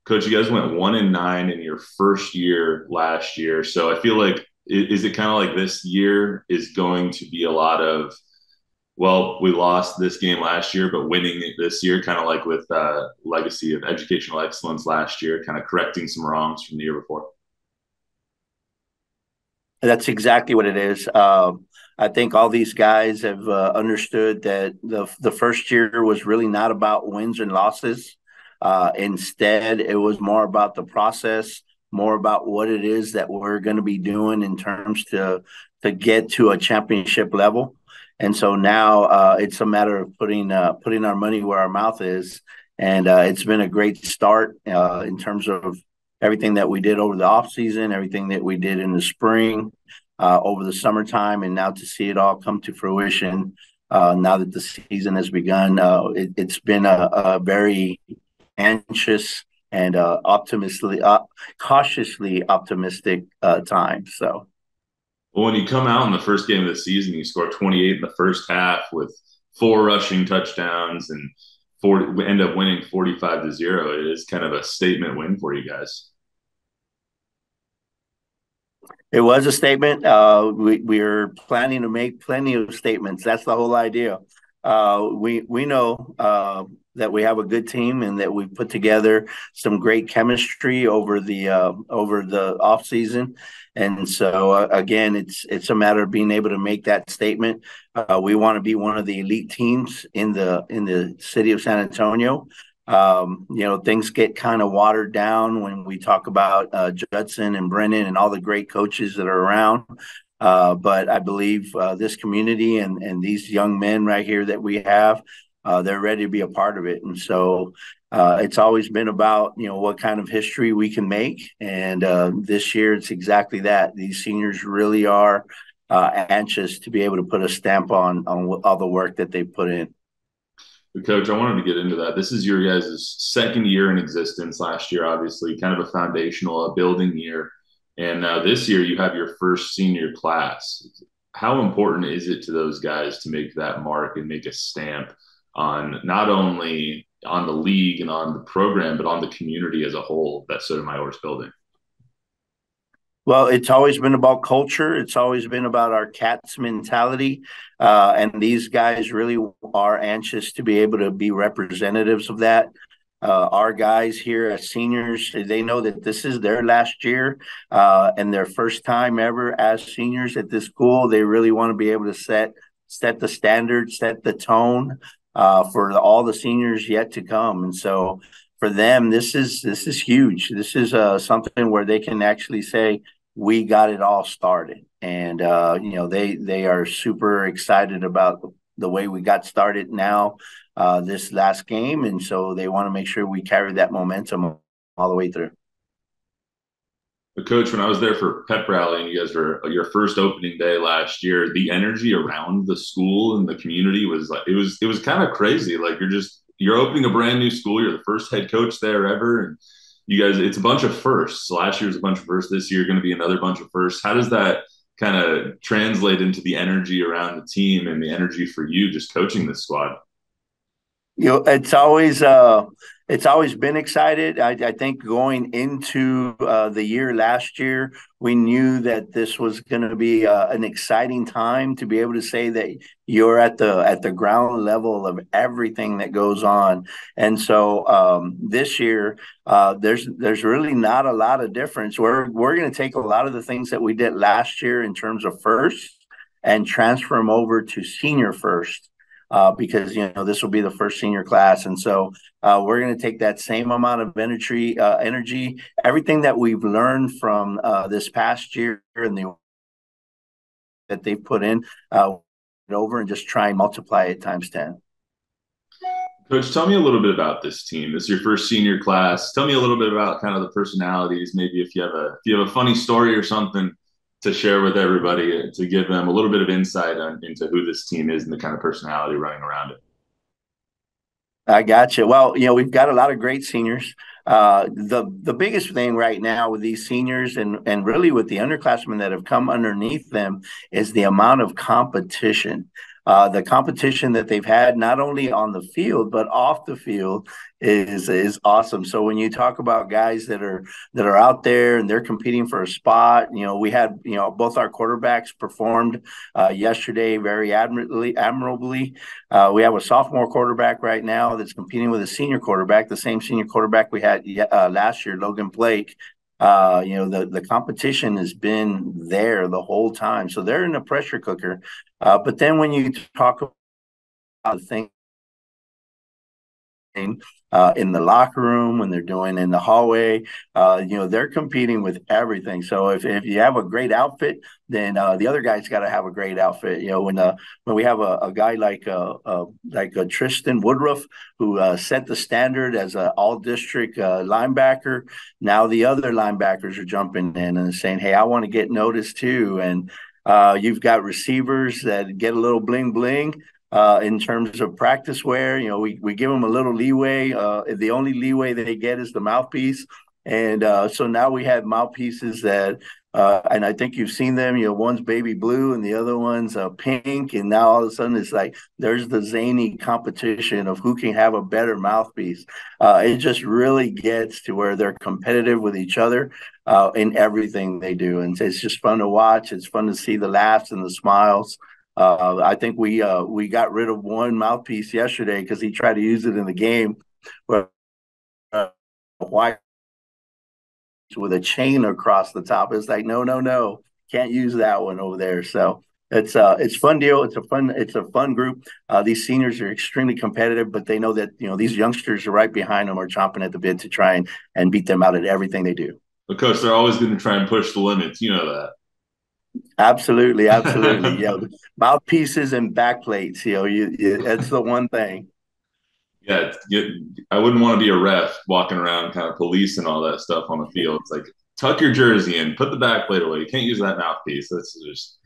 Speaker 4: Coach, you guys went 1-9 in your first year last year, so I feel like. Is it kind of like this year is going to be a lot of, well, we lost this game last year, but winning it this year, kind of like with legacy of educational excellence last year, kind of correcting some wrongs from the year before?
Speaker 5: That's exactly what it is. I think all these guys have understood that the first year was really not about wins and losses. Instead, it was more about the process, more about what it is that we're going to be doing in terms to get to a championship level. And so now it's a matter of putting our money where our mouth is. And it's been a great start in terms of everything that we did over the offseason, everything that we did in the spring. over the summertime, and now to see it all come to fruition now that the season has begun. It's been a very anxious and cautiously optimistic time. So,
Speaker 4: well, when you come out in the first game of the season, you score 28 in the first half with 4 rushing touchdowns and we end up winning 45-0. It is kind of a statement win for you guys.
Speaker 5: It was a statement. We're planning to make plenty of statements. That's the whole idea. We know that we have a good team and that we've put together some great chemistry over the off season, and so again, it's a matter of being able to make that statement. We want to be one of the elite teams in the city of San Antonio. Things get kind of watered down when we talk about Judson and Brennan and all the great coaches that are around. But I believe this community and these young men right here that we have, they're ready to be a part of it. And so it's always been about, what kind of history we can make. And this year, it's exactly that. These seniors really are anxious to be able to put a stamp on all the work that they put in.
Speaker 4: Coach, I wanted to get into that. This is your guys' second year in existence. Last year, obviously, kind of a foundational, building year. And this year, you have your first senior class. How important is it to those guys to make that mark and make a stamp on not only on the league and on the program, but on the community as a whole that Sotomayor is building?
Speaker 5: Well, it's always been about culture. It's always been about our Cats mentality. And these guys really are anxious to be able to be representatives of that. Our guys here as seniors, they know that this is their last year and their first time ever as seniors at this school. They really want to be able to set the standard, set the tone for all the seniors yet to come. And so for them, this is huge. This is something where they can actually say, we got it all started. And, they are super excited about the way we got started now this last game. And so they want to make sure we carry that momentum all the way through.
Speaker 4: But Coach, when I was there for pep rally and you guys were your first opening day last year, the energy around the school and the community was like, it was kind of crazy. Like you're opening a brand new school. You're the first head coach there ever. And you guys, it's a bunch of firsts. Last year was a bunch of firsts. This year going to be another bunch of firsts. How does that kind of translate into the energy around the team and the energy for you just coaching this squad?
Speaker 5: It's always been excited. I think going into the year last year, we knew that this was going to be an exciting time to be able to say that you're at the ground level of everything that goes on. And so this year, there's really not a lot of difference. We're going to take a lot of the things that we did last year in terms of first and transfer them over to senior first. Because this will be the first senior class, and so we're going to take that same amount of energy, everything that we've learned from this past year and that they've put in over, and just try and multiply it times 10.
Speaker 4: Coach, tell me a little bit about this team. This is your first senior class. Tell me a little bit about kind of the personalities. Maybe if you have a funny story or something to share with everybody to give them a little bit of insight into who this team is and the kind of personality running around it.
Speaker 5: I got you. Well, we've got a lot of great seniors. The biggest thing right now with these seniors and really with the underclassmen that have come underneath them is the amount of competition. The competition that they've had not only on the field but off the field is awesome. So when you talk about guys that are out there and they're competing for a spot, we had both our quarterbacks performed yesterday very admirably. We have a sophomore quarterback right now that's competing with a senior quarterback, the same senior quarterback we had last year, Logan Blake. The competition has been there the whole time, so they're in a pressure cooker. But then when you talk about the thing in the locker room, when they're doing in the hallway. They're competing with everything. So if you have a great outfit, then the other guy's got to have a great outfit. When we have a guy like a Tristan Woodruff, who set the standard as an all-district linebacker, now the other linebackers are jumping in and saying, "Hey, I want to get noticed too." And you've got receivers that get a little bling bling. In terms of practice wear, we give them a little leeway. The only leeway they get is the mouthpiece. And so now we have mouthpieces that, and I think you've seen them, one's baby blue and the other one's pink. And now all of a sudden it's like there's the zany competition of who can have a better mouthpiece. It just really gets to where they're competitive with each other in everything they do. And it's just fun to watch. It's fun to see the laughs and the smiles. I think we got rid of one mouthpiece yesterday because he tried to use it in the game, where white with a chain across the top. It's like no, can't use that one over there. So it's a fun deal. It's a fun group. These seniors are extremely competitive, but they know that these youngsters are right behind them, are chomping at the bit to try and beat them out at everything they do.
Speaker 4: But Coach, they're always going to try and push the limits. You know that.
Speaker 5: Absolutely. Mouthpieces and backplates. That's the one thing.
Speaker 4: Yeah, I wouldn't want to be a ref walking around kind of police and all that stuff on the field. It's like, tuck your jersey in, put the backplate away. You can't use that mouthpiece. That's just,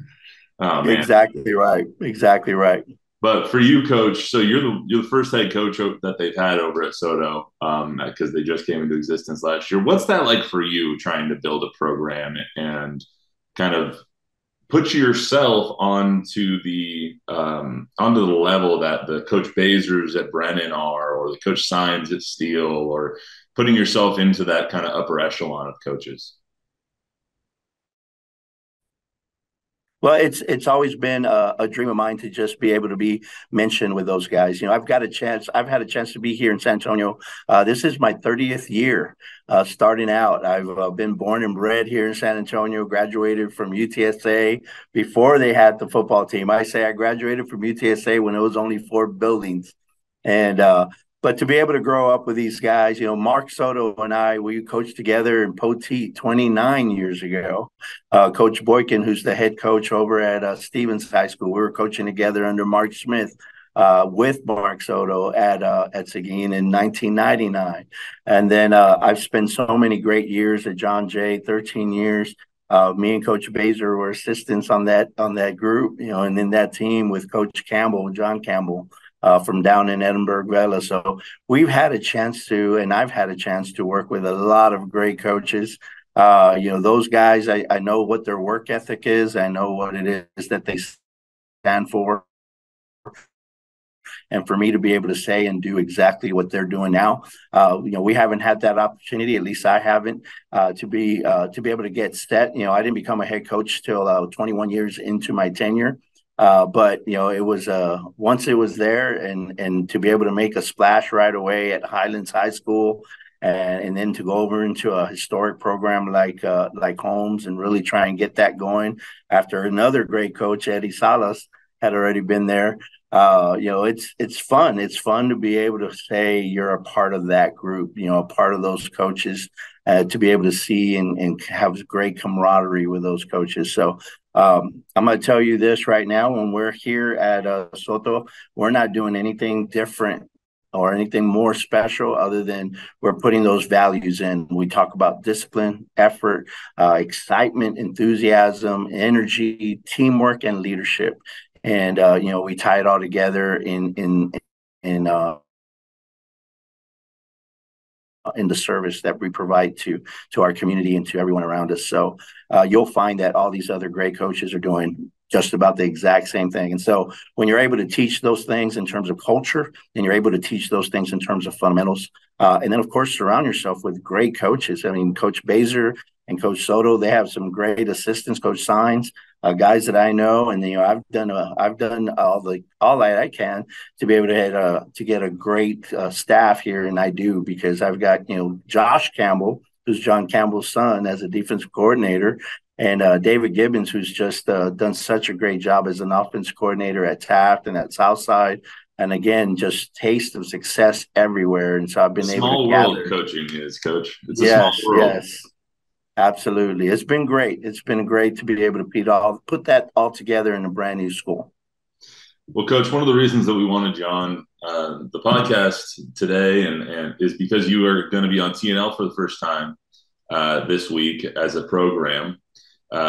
Speaker 4: oh man.
Speaker 5: Exactly right.
Speaker 4: But for you, Coach, so you're the first head coach that they've had over at Soto, because they just came into existence last year. What's that like for you, trying to build a program and kind of put yourself onto the level that the Coach Bazers at Brennan are, or the Coach Signs at Steele, or putting yourself into that kind of upper echelon of coaches?
Speaker 5: Well, it's always been a dream of mine to just be able to be mentioned with those guys. I've had a chance to be here in San Antonio. This is my 30th year starting out. I've been born and bred here in San Antonio, graduated from UTSA before they had the football team. I say I graduated from UTSA when it was only 4 buildings. And but to be able to grow up with these guys, Mark Soto and I, we coached together in Poteet 29 years ago. Coach Boykin, who's the head coach over at Stevens High School, we were coaching together under Mark Smith with Mark Soto at Seguin in 1999. And then I've spent so many great years at John Jay, 13 years. Me and Coach Baser were assistants on that group, and in that team with Coach Campbell, John Campbell. From down in Edinburgh, Vela. So we've had a chance to, and I've had a chance to work with a lot of great coaches. Those guys, I know what their work ethic is. I know what it is that they stand for. And for me to be able to say and do exactly what they're doing now, we haven't had that opportunity. At least I haven't to be able to get set. I didn't become a head coach till 21 years into my tenure. But it was once it was there, and to be able to make a splash right away at Highlands High School, and then to go over into a historic program like Holmes and really try and get that going after another great coach, Eddie Salas, had already been there. It's fun. It's fun to be able to say you're a part of that group, a part of those coaches, to be able to see and have great camaraderie with those coaches. So I'm going to tell you this right now. When we're here at Soto, we're not doing anything different or anything more special other than we're putting those values in. We talk about discipline, effort, excitement, enthusiasm, energy, teamwork, and leadership. And, we tie it all together in the service that we provide to our community and to everyone around us. So you'll find that all these other great coaches are doing just about the exact same thing. And so when you're able to teach those things in terms of culture, and you're able to teach those things in terms of fundamentals, and then, of course, surround yourself with great coaches. I mean, Coach Baser and Coach Soto, they have some great assistants, Coach Signs, guys that I know. And, I've done all that I can to be able to get a great staff here. And I do, because I've got, Josh Campbell, who's John Campbell's son, as a defensive coordinator, and David Gibbons, who's just done such a great job as an offensive coordinator at Taft and at Southside. and again, just taste of success everywhere. And so I've been able to
Speaker 4: gather. Small world coaching is, Coach. It's a small world.
Speaker 5: Yes, absolutely. It's been great. It's been great to be able to put that all together in a brand new school.
Speaker 4: Well, Coach, one of the reasons that we wanted you on the podcast today and is because you are going to be on TNL for the first time this week as a program.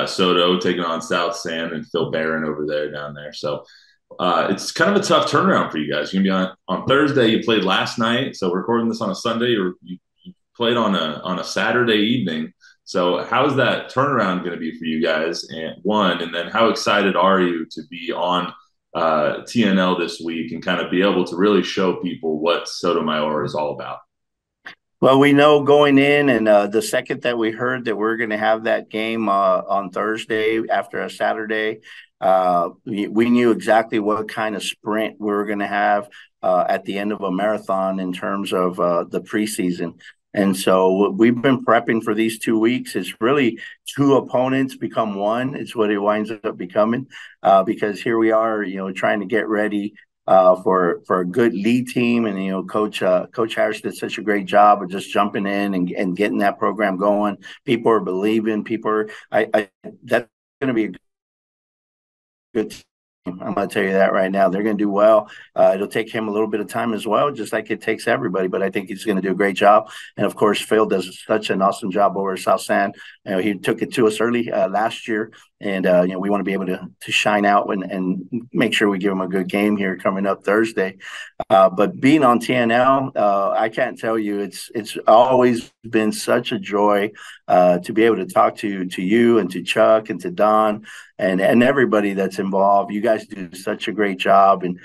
Speaker 4: Soto taking on South San and Phil Barron over there down there. So it's kind of a tough turnaround for you guys. You're going to be on Thursday. You played last night. So we're recording this on a Sunday, or you played on a Saturday evening. So how is that turnaround going to be for you guys? And then how excited are you to be on TNL this week and kind of be able to really show people what Sotomayor is all about?
Speaker 5: Well, we know going in, and the second that we heard that we're going to have that game on Thursday after a Saturday, we knew exactly what kind of sprint we were going to have at the end of a marathon in terms of the preseason. And so we've been prepping for these 2 weeks. It's really two opponents become one. It's what it winds up becoming because here we are, trying to get ready for a good lead team. And, Coach Harris did such a great job of just jumping in and getting that program going. People are believing. That's going to be a good team. I'm going to tell you that right now. They're going to do well. It'll take him a little bit of time as well, just like it takes everybody, but I think he's going to do a great job. And of course, Phil does such an awesome job over at South San. He took it to us early last year, and we want to be able to shine out and make sure we give him a good game here coming up Thursday. But being on TNL, I can't tell you, it's always been such a joy to be able to talk to you and to Chuck and to Don and everybody that's involved. You guys do such a great job. And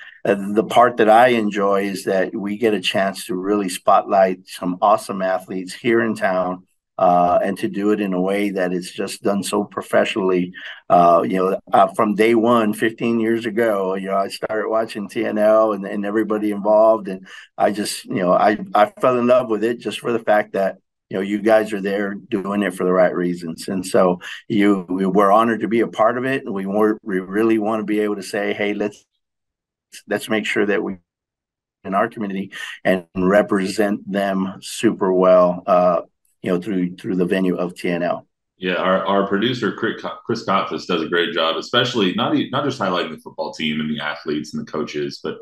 Speaker 5: the part that I enjoy is that we get a chance to really spotlight some awesome athletes here in town. And to do it in a way that it's just done so professionally. From day one, 15 years ago, I started watching TNL and everybody involved. And I just, I fell in love with it just for the fact that, you guys are there doing it for the right reasons. And so we're honored to be a part of it. And we really want to be able to say, hey, let's make sure that we in our community and represent them super well, through the venue of TNL.
Speaker 4: Yeah, our producer Chris Kotfus does a great job, especially not just highlighting the football team and the athletes and the coaches, but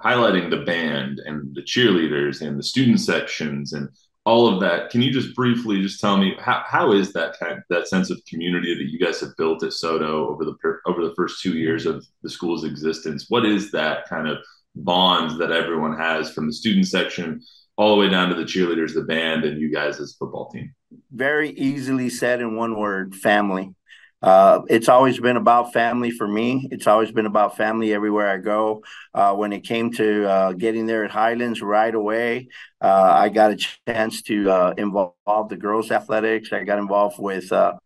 Speaker 4: highlighting the band and the cheerleaders and the student sections and all of that. Can you just briefly just tell me how is that that sense of community that you guys have built at Soto over the first 2 years of the school's existence? What is that kind of bonds that everyone has from the student section all the way down to the cheerleaders, the band, and you guys as a football team?
Speaker 5: Very easily said in one word: family. It's always been about family for me. It's always been about family everywhere I go. When it came to getting there at Highlands right away, I got a chance to involve the girls' athletics. I got involved with the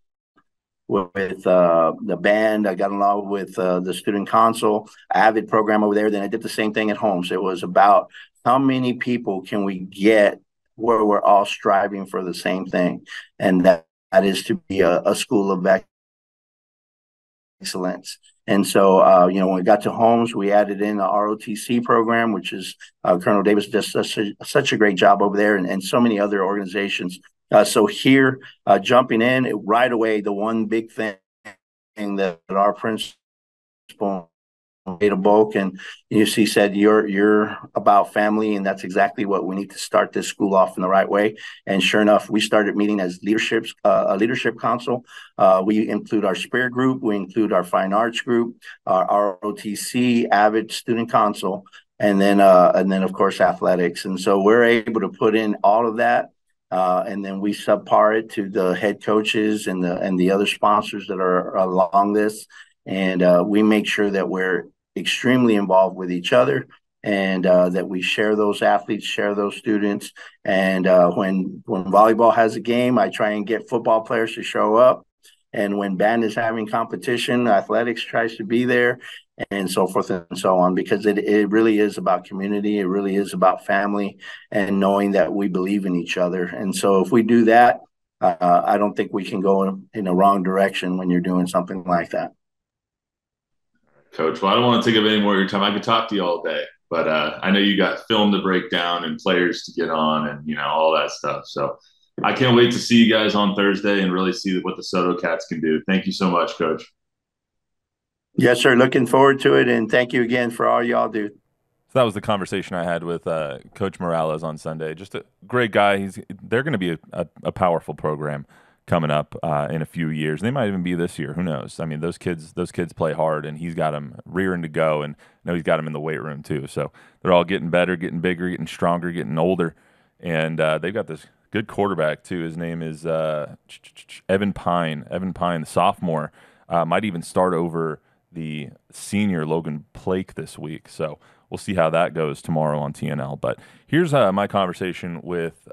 Speaker 5: band. I got involved with the student council, AVID program over there. Then I did the same thing at home. So it was about how many people can we get where we're all striving for the same thing, and that is to be a school of excellence. And so, when we got to homes, we added in the ROTC program, which is Colonel Davis does such a great job over there, and so many other organizations. So here, jumping in right away, the one big thing that our principal Ada Bulk and UC said, you're about family, and that's exactly what we need to start this school off in the right way. And sure enough, we started meeting as a leadership council. We include our spirit group, we include our fine arts group, our ROTC, AVID student council, and then of course athletics. And so we're able to put in all of that. And then we subpar it to the head coaches and the other sponsors that are along this. And we make sure that we're extremely involved with each other, and that we share those athletes, share those students. And when volleyball has a game, I try and get football players to show up. And when band is having competition, athletics tries to be there, and so forth and so on, because it really is about community. It really is about family and knowing that we believe in each other. And so if we do that, I don't think we can go in a wrong direction when you're doing something like that.
Speaker 4: Coach, well, I don't want to take up any more of your time. I could talk to you all day, But I know you got film to break down and players to get on and, all that stuff. So I can't wait to see you guys on Thursday and really see what the Soto Cats can do. Thank you so much, Coach.
Speaker 5: Yes, sir. Looking forward to it. And thank you again for all y'all do.
Speaker 1: So that was the conversation I had with Coach Morales on Sunday. Just a great guy. They're going to be a powerful program coming up in a few years. They might even be this year. Who knows? I mean, those kids play hard, and he's got them rearing to go, and he's got them in the weight room too. So they're all getting better, getting bigger, getting stronger, getting older, and they've got this good quarterback too. His name is Evan Pine. Evan Pine, the sophomore, might even start over the senior Logan Plake this week. So we'll see how that goes tomorrow on TNL. But here's my conversation with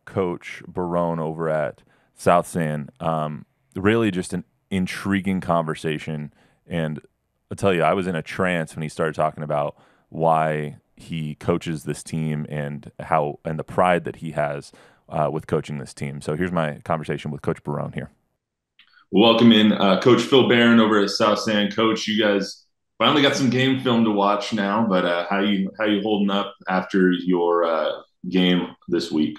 Speaker 1: Coach Barron over at South San. Really just an intriguing conversation. And I'll tell you, I was in a trance when he started talking about why he coaches this team and the pride that he has with coaching this team. So here's my conversation with Coach Barron here.
Speaker 4: Welcome in Coach Phil Barron over at South San. Coach, you guys finally got some game film to watch now, but how you holding up after your game this week?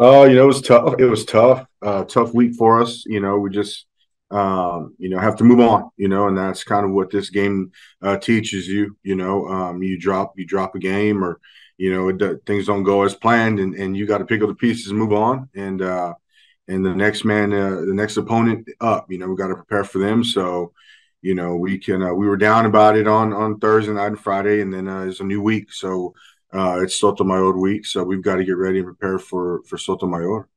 Speaker 6: It was tough. It was tough. Tough week for us. We just have to move on. And that's kind of what this game teaches you. You drop a game, or things don't go as planned, and you got to pick up the pieces and move on. And the next man, the next opponent up. We got to prepare for them. So, we were down about it on Thursday night and Friday, and then it's a new week. So it's Sotomayor week. So we've got to get ready and prepare for Sotomayor.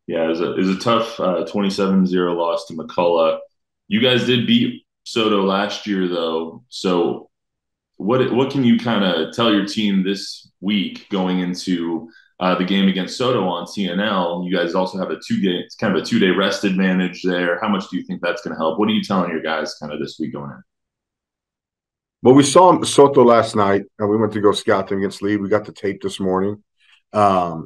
Speaker 4: Yeah, it was a tough 27-0 loss to McCullough. You guys did beat Soto last year, though. So what can you kind of tell your team this week going into the game against Soto on TNL? You guys also have it's kind of a 2-day rest advantage there. How much do you think that's going to help? What are you telling your guys kind of this week going in?
Speaker 6: Well, we saw Soto last night, and we went to go scout them against Lee. We got the tape this morning. They're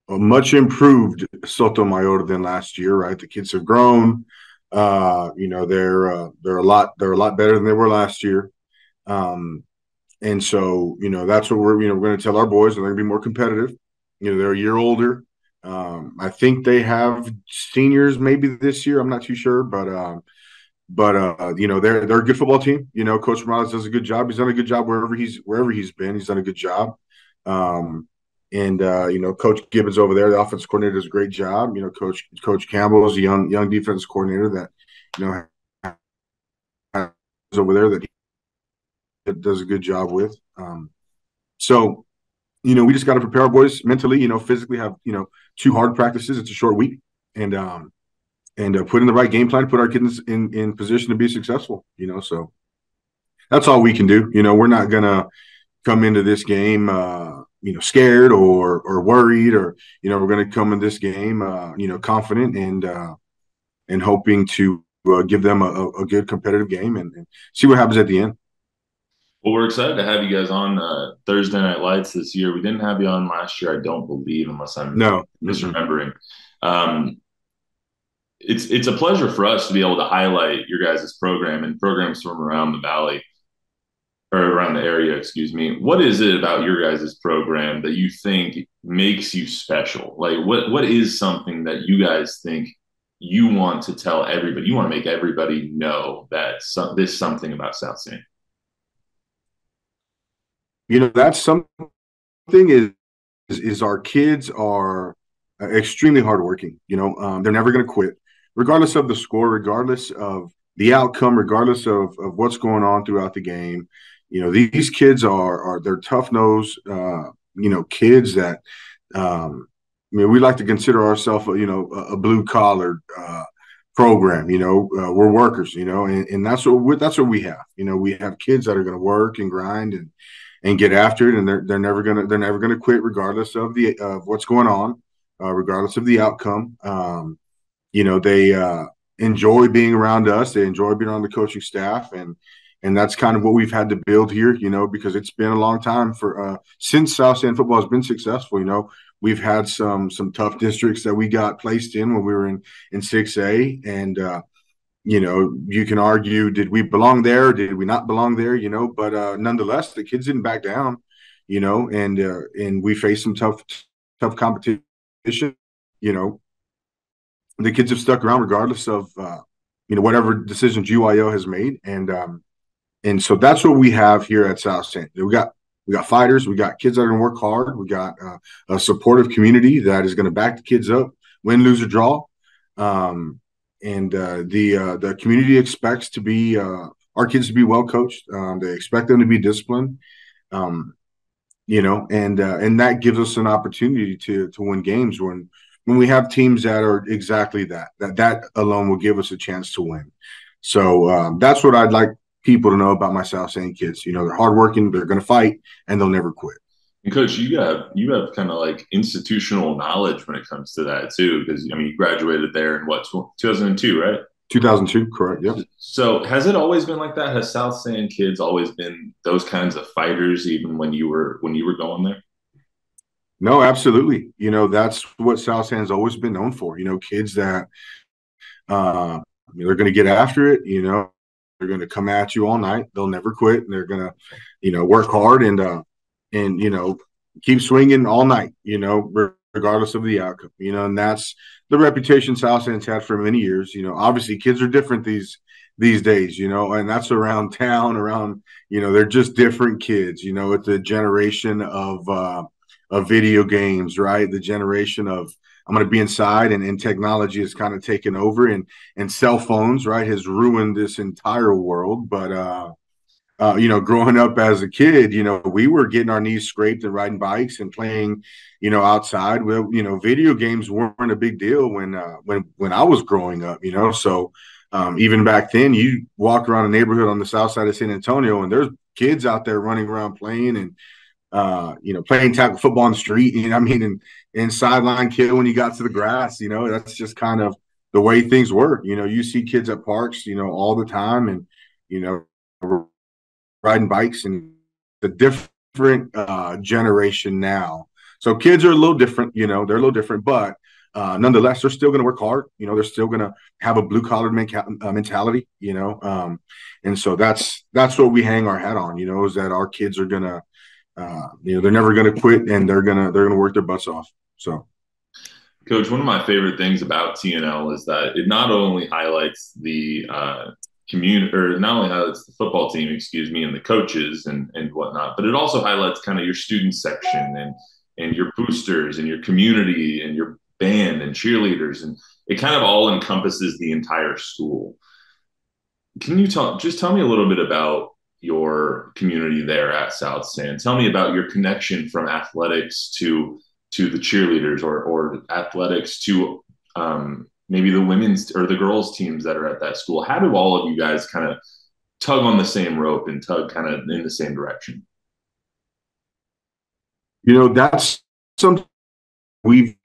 Speaker 6: a much improved Sotomayor than last year, right? The kids have grown. They're a lot better than they were last year. And so, that's what we're going to tell our boys. They're going to be more competitive. They're a year older. I think they have seniors maybe this year. I'm not too sure, but they're a good football team. Coach Morales does a good job. He's done a good job wherever he's been. He's done a good job. Coach Gibbons over there, the offensive coordinator, does a great job. Coach Campbell is a young defense coordinator that is over there that he does a good job with. So we just got to prepare our boys mentally. Physically have 2 hard practices. It's a short week, and put in the right game plan, put our kids in position to be successful. So that's all we can do. We're not gonna come into this game scared or worried, or we're going to come in this game confident and hoping to give them a good competitive game and see what happens at the end.
Speaker 4: Well, we're excited to have you guys on Thursday Night Lights this year. We didn't have you on last year, I don't believe, unless I'm misremembering. It's a pleasure for us to be able to highlight your guys' program and programs from around the valley. Or around the area, excuse me. What is it about your guys' program that you think makes you special? Like, what is something that you guys think you want to tell everybody? You want to make everybody know that there's something about South San.
Speaker 6: That's something is our kids are extremely hardworking. They're never going to quit, regardless of the score, regardless of the outcome, regardless of what's going on throughout the game. These kids they're tough-nosed, kids that, we like to consider ourselves, a blue-collar program. We're workers, and that's what we have. We have kids that are going to work and grind and get after it, and they're never gonna quit, regardless of what's going on, regardless of the outcome. They enjoy being around us. They enjoy being on the coaching staff, and that's kind of what we've had to build here, because it's been a long time since South San football has been successful. We've had some tough districts that we got placed in when we were in 6A, and you can argue, did we belong there? Did we not belong there? But nonetheless, the kids didn't back down, and we faced some tough competition. The kids have stuck around regardless of, whatever decisions UIO has made. And so that's what we have here at South San. We got fighters. We got kids that are going to work hard. We got a supportive community that is going to back the kids up, win, lose, or draw. And the community expects to be our kids to be well coached. They expect them to be disciplined, and that gives us an opportunity to win games when we have teams that are exactly that. That alone will give us a chance to win. So that's what I'd like people to know about my South San kids. They're hardworking, they're going to fight, and they'll never quit.
Speaker 4: And Coach, you have kind of like institutional knowledge when it comes to that too, because you graduated there in 2002, right?
Speaker 6: 2002, correct? Yep.
Speaker 4: So has it always been like that? Has South San kids always been those kinds of fighters, even when you were going there?
Speaker 6: No, absolutely. That's what South San's always been known for. Kids that they're going to get after it. They're going to come at you all night. They'll never quit, and they're going to work hard and keep swinging all night. Regardless of the outcome. And that's the reputation South San's had for many years. Obviously kids are different these days. And that's around town. They're just different kids. It's a generation of video games, right? The generation of I'm going to be inside, and technology has kind of taken over, and cell phones, right, has ruined this entire world. But growing up as a kid, we were getting our knees scraped and riding bikes and playing, outside. Well, video games weren't a big deal when I was growing up. So even back then, you walk around a neighborhood on the south side of San Antonio, and there's kids out there running around playing and playing tackle football on the street. And sideline kid when you got to the grass. That's just kind of the way things were. You see kids at parks, all the time, and riding bikes, and the different generation now. So kids are a little different. They're a little different, but nonetheless, they're still going to work hard. They're still going to have a blue collar mentality. And so that's what we hang our hat on. Is that our kids are going to. They're never going to quit, and they're gonna work their butts off. So,
Speaker 4: Coach, one of my favorite things about TNL is that it not only highlights the community, or not only highlights the football team, and the coaches and whatnot, but it also highlights kind of your student section and your boosters and your community and your band and cheerleaders, and it kind of all encompasses the entire school. Can you tell me a little bit about your community there at South San? Tell me about your connection from athletics to the cheerleaders, or athletics to maybe the women's or the girls teams that are at that school. How do all of you guys kind of tug on the same rope and tug kind of in the same direction?
Speaker 6: That's something we've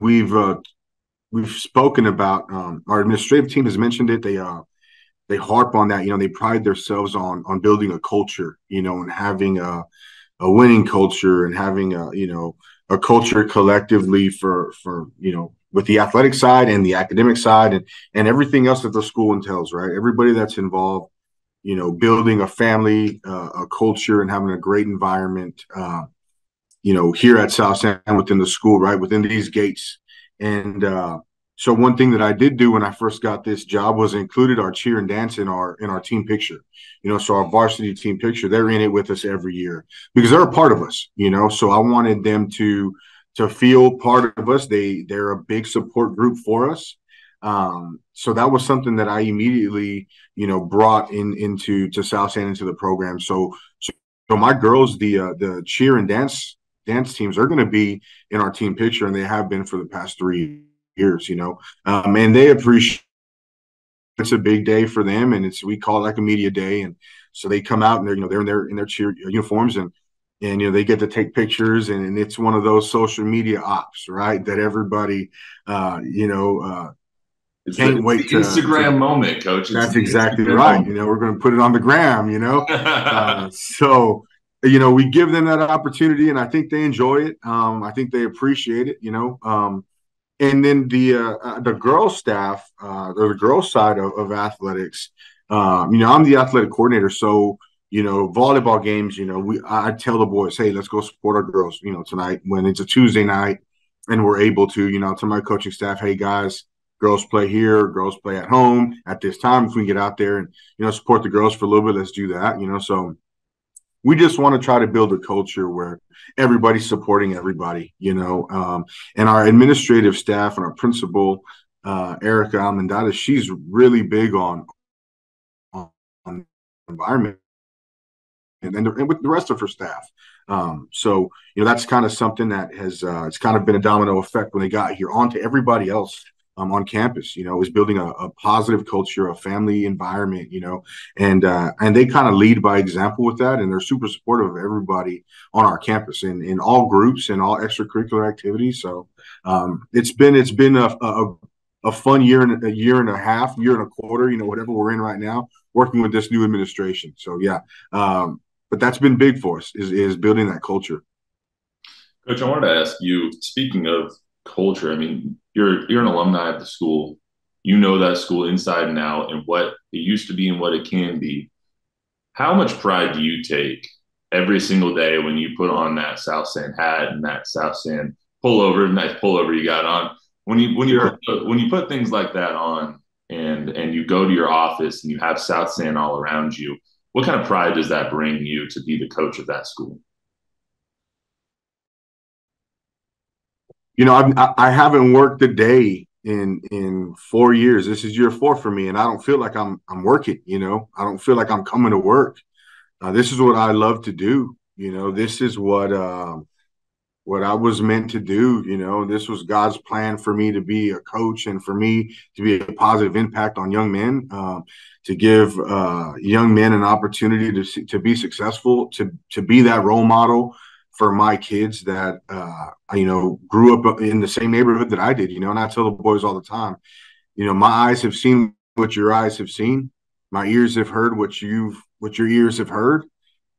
Speaker 6: spoken about. Our administrative team has mentioned it. They harp on that. They pride themselves on building a culture, and having a winning culture, and having a culture collectively for with the athletic side and the academic side, and everything else that the school entails, right? Everybody that's involved, building a family, a culture, and having a great environment, here at South San within the school, right, within these gates. And so one thing that I did do when I first got this job was included our cheer and dance in our team picture. So our varsity team picture, they're in it with us every year because they're a part of us. So I wanted them to feel part of us. They're a big support group for us. So that was something that I immediately, brought into South San, into the program. So my girls, the cheer and dance teams are going to be in our team picture, and they have been for the past 3 years, and they appreciate. It's a big day for them, and we call it like a media day, and so they come out and they're in their cheer uniforms, and they get to take pictures, and it's one of those social media ops, right? That everybody,
Speaker 4: It's
Speaker 6: can't wait to
Speaker 4: Instagram moment, Coach.
Speaker 6: That's exactly right. We're going to put it on the gram. So we give them that opportunity, and I think they enjoy it. I think they appreciate it. and then the girls staff or the girls side of athletics, I'm the athletic coordinator. So, volleyball games, I tell the boys, hey, let's go support our girls, tonight when it's a Tuesday night and we're able to, to my coaching staff, hey guys, girls play here, girls play at home at this time. If we can get out there and, support the girls for a little bit, let's do that, so we just want to try to build a culture where everybody's supporting everybody, and our administrative staff and our principal, Erica Almendares, she's really big on environment and with the rest of her staff. So, that's kind of something that has it's kind of been a domino effect when they got here onto everybody else on campus, is building a positive culture, a family environment, and they kind of lead by example with that. And they're super supportive of everybody on our campus in all groups and all extracurricular activities. So it's been a fun year and a half, year and a quarter, whatever we're in right now, working with this new administration. So, yeah. But that's been big for us is building that culture.
Speaker 4: Coach, I wanted to ask you, speaking of culture, I mean, you're an alumni of the school. You know that school inside and out and what it used to be and what it can be. How much pride do you take every single day when you put on that South San hat and that South San pullover, nice pullover you got on? When you put things like that on and you go to your office and you have South San all around you, what kind of pride does that bring you to be the coach of that school?
Speaker 6: I haven't worked a day in 4 years. This is year 4 for me, and I don't feel like I'm working. I don't feel like I'm coming to work. This is what I love to do. This is what I was meant to do. This was God's plan for me to be a coach and for me to be a positive impact on young men, to give young men an opportunity to be successful, to be that role model for my kids that, grew up in the same neighborhood that I did, and I tell the boys all the time, my eyes have seen what your eyes have seen. My ears have heard what your ears have heard.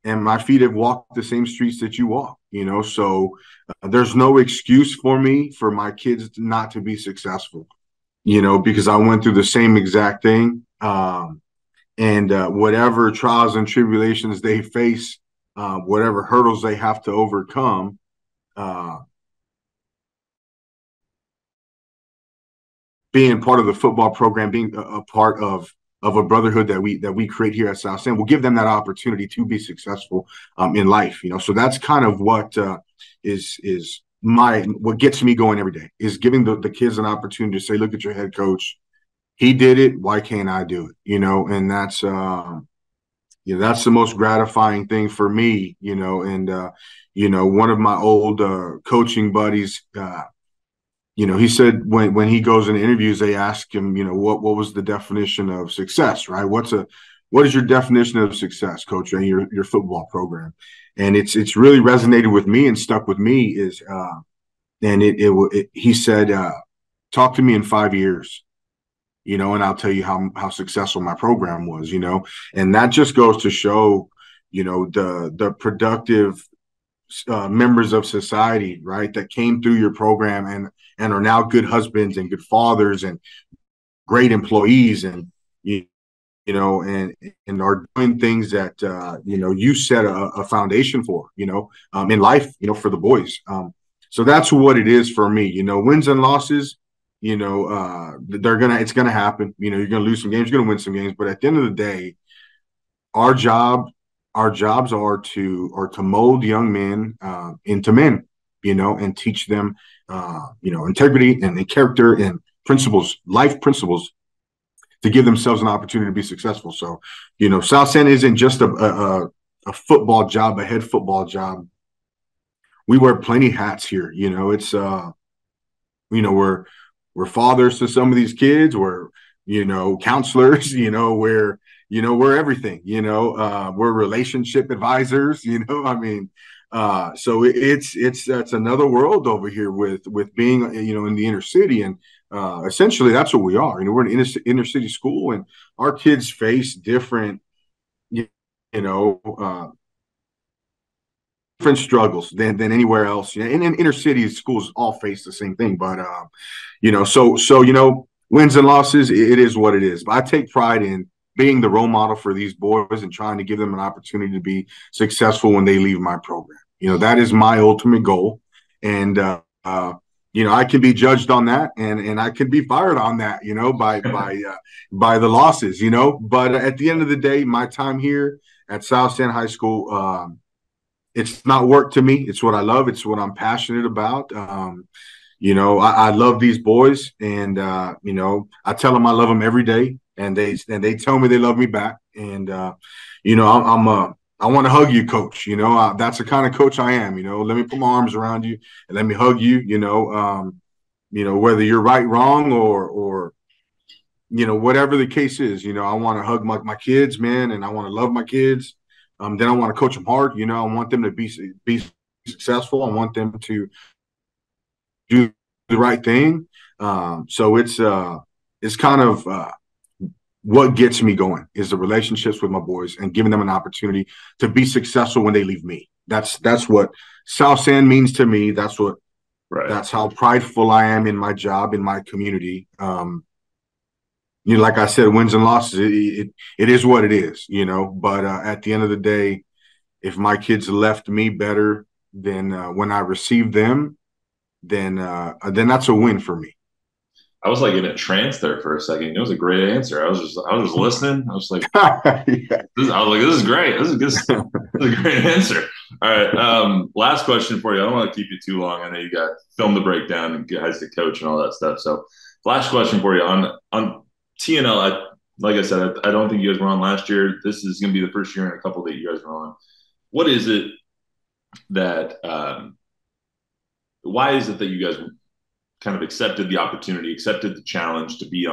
Speaker 6: And my feet have walked the same streets that you walk, so there's no excuse for me for my kids not to be successful, because I went through the same exact thing. And whatever trials and tribulations they face, whatever hurdles they have to overcome, being part of the football program, being a part of a brotherhood that we create here at South San will give them that opportunity to be successful in life. So that's kind of what what gets me going every day, is giving the kids an opportunity to say, look at your head coach. He did it. Why can't I do it? And that's that's the most gratifying thing for me, and one of my old coaching buddies, he said when he goes in interviews, they ask him, what was the definition of success, right? What is your definition of success, coach, in your football program? And it's really resonated with me and stuck with me is, he said, talk to me in 5 years, and I'll tell you how successful my program was, and that just goes to show, the productive members of society, right, that came through your program and are now good husbands and good fathers and great employees and and are doing things that you set a foundation for in life for the boys. So that's what it is for me. Wins and losses, it's gonna happen. You're gonna lose some games, you're gonna win some games, but at the end of the day, our jobs are to mold young men into men, and teach them, integrity and character and principles, life principles, to give themselves an opportunity to be successful. So, South San isn't just a football job, a head football job. We wear plenty hats here. It's we're fathers to some of these kids. We're counselors. We're everything. We're relationship advisors. So it's another world over here with being in the inner city, and essentially that's what we are. We're an inner city school, and our kids face different different struggles than anywhere else. In inner city schools all face the same thing, but wins and losses, it is what it is. But I take pride in being the role model for these boys and trying to give them an opportunity to be successful when they leave my program. That is my ultimate goal. And I can be judged on that, and I could be fired on that, by the losses, But at the end of the day, my time here at South San High School, it's not work to me. It's what I love. It's what I'm passionate about. I love these boys, and I tell them I love them every day, and they tell me they love me back. And I want to hug you, coach. That's the kind of coach I am. Let me put my arms around you and let me hug you. Whether you're right, wrong, or whatever the case is. I want to hug my kids, man, and I want to love my kids. Then I want to coach them hard. I want them to be successful. I want them to do the right thing. So it's kind of what gets me going is the relationships with my boys and giving them an opportunity to be successful when they leave me. That's what South San means to me. That's how prideful I am in my job, in my community. Like I said, wins and losses, it is what it is, But at the end of the day, if my kids left me better than when I received them, then that's a win for me.
Speaker 4: I was like in a trance there for a second. It was a great answer. I was just listening. I was like, this is great. This is a great answer. All right. Last question for you. I don't want to keep you too long. I know you got film the breakdown and guys to coach and all that stuff. So last question for you on TNL. Like I said, I don't think you guys were on last year. This is going to be the first year in a couple that you guys were on. What is it that why is it that you guys kind of accepted the opportunity, accepted the challenge to be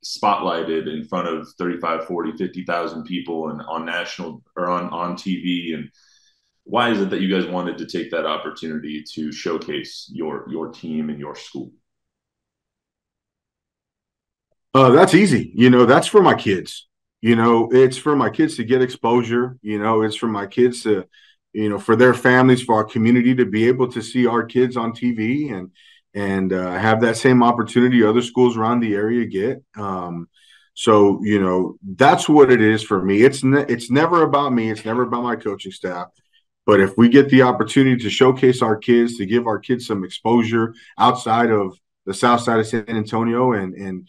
Speaker 4: spotlighted in front of 35, 40, 50,000 people and on national or on TV? And why is it that you guys wanted to take that opportunity to showcase your team and your school?
Speaker 6: That's easy. That's for my kids. It's for my kids to get exposure. It's for my kids to, for their families, for our community to be able to see our kids on TV and have that same opportunity other schools around the area get. So that's what it is for me. It's never about me. It's never about my coaching staff. But if we get the opportunity to showcase our kids, to give our kids some exposure outside of the south side of San Antonio and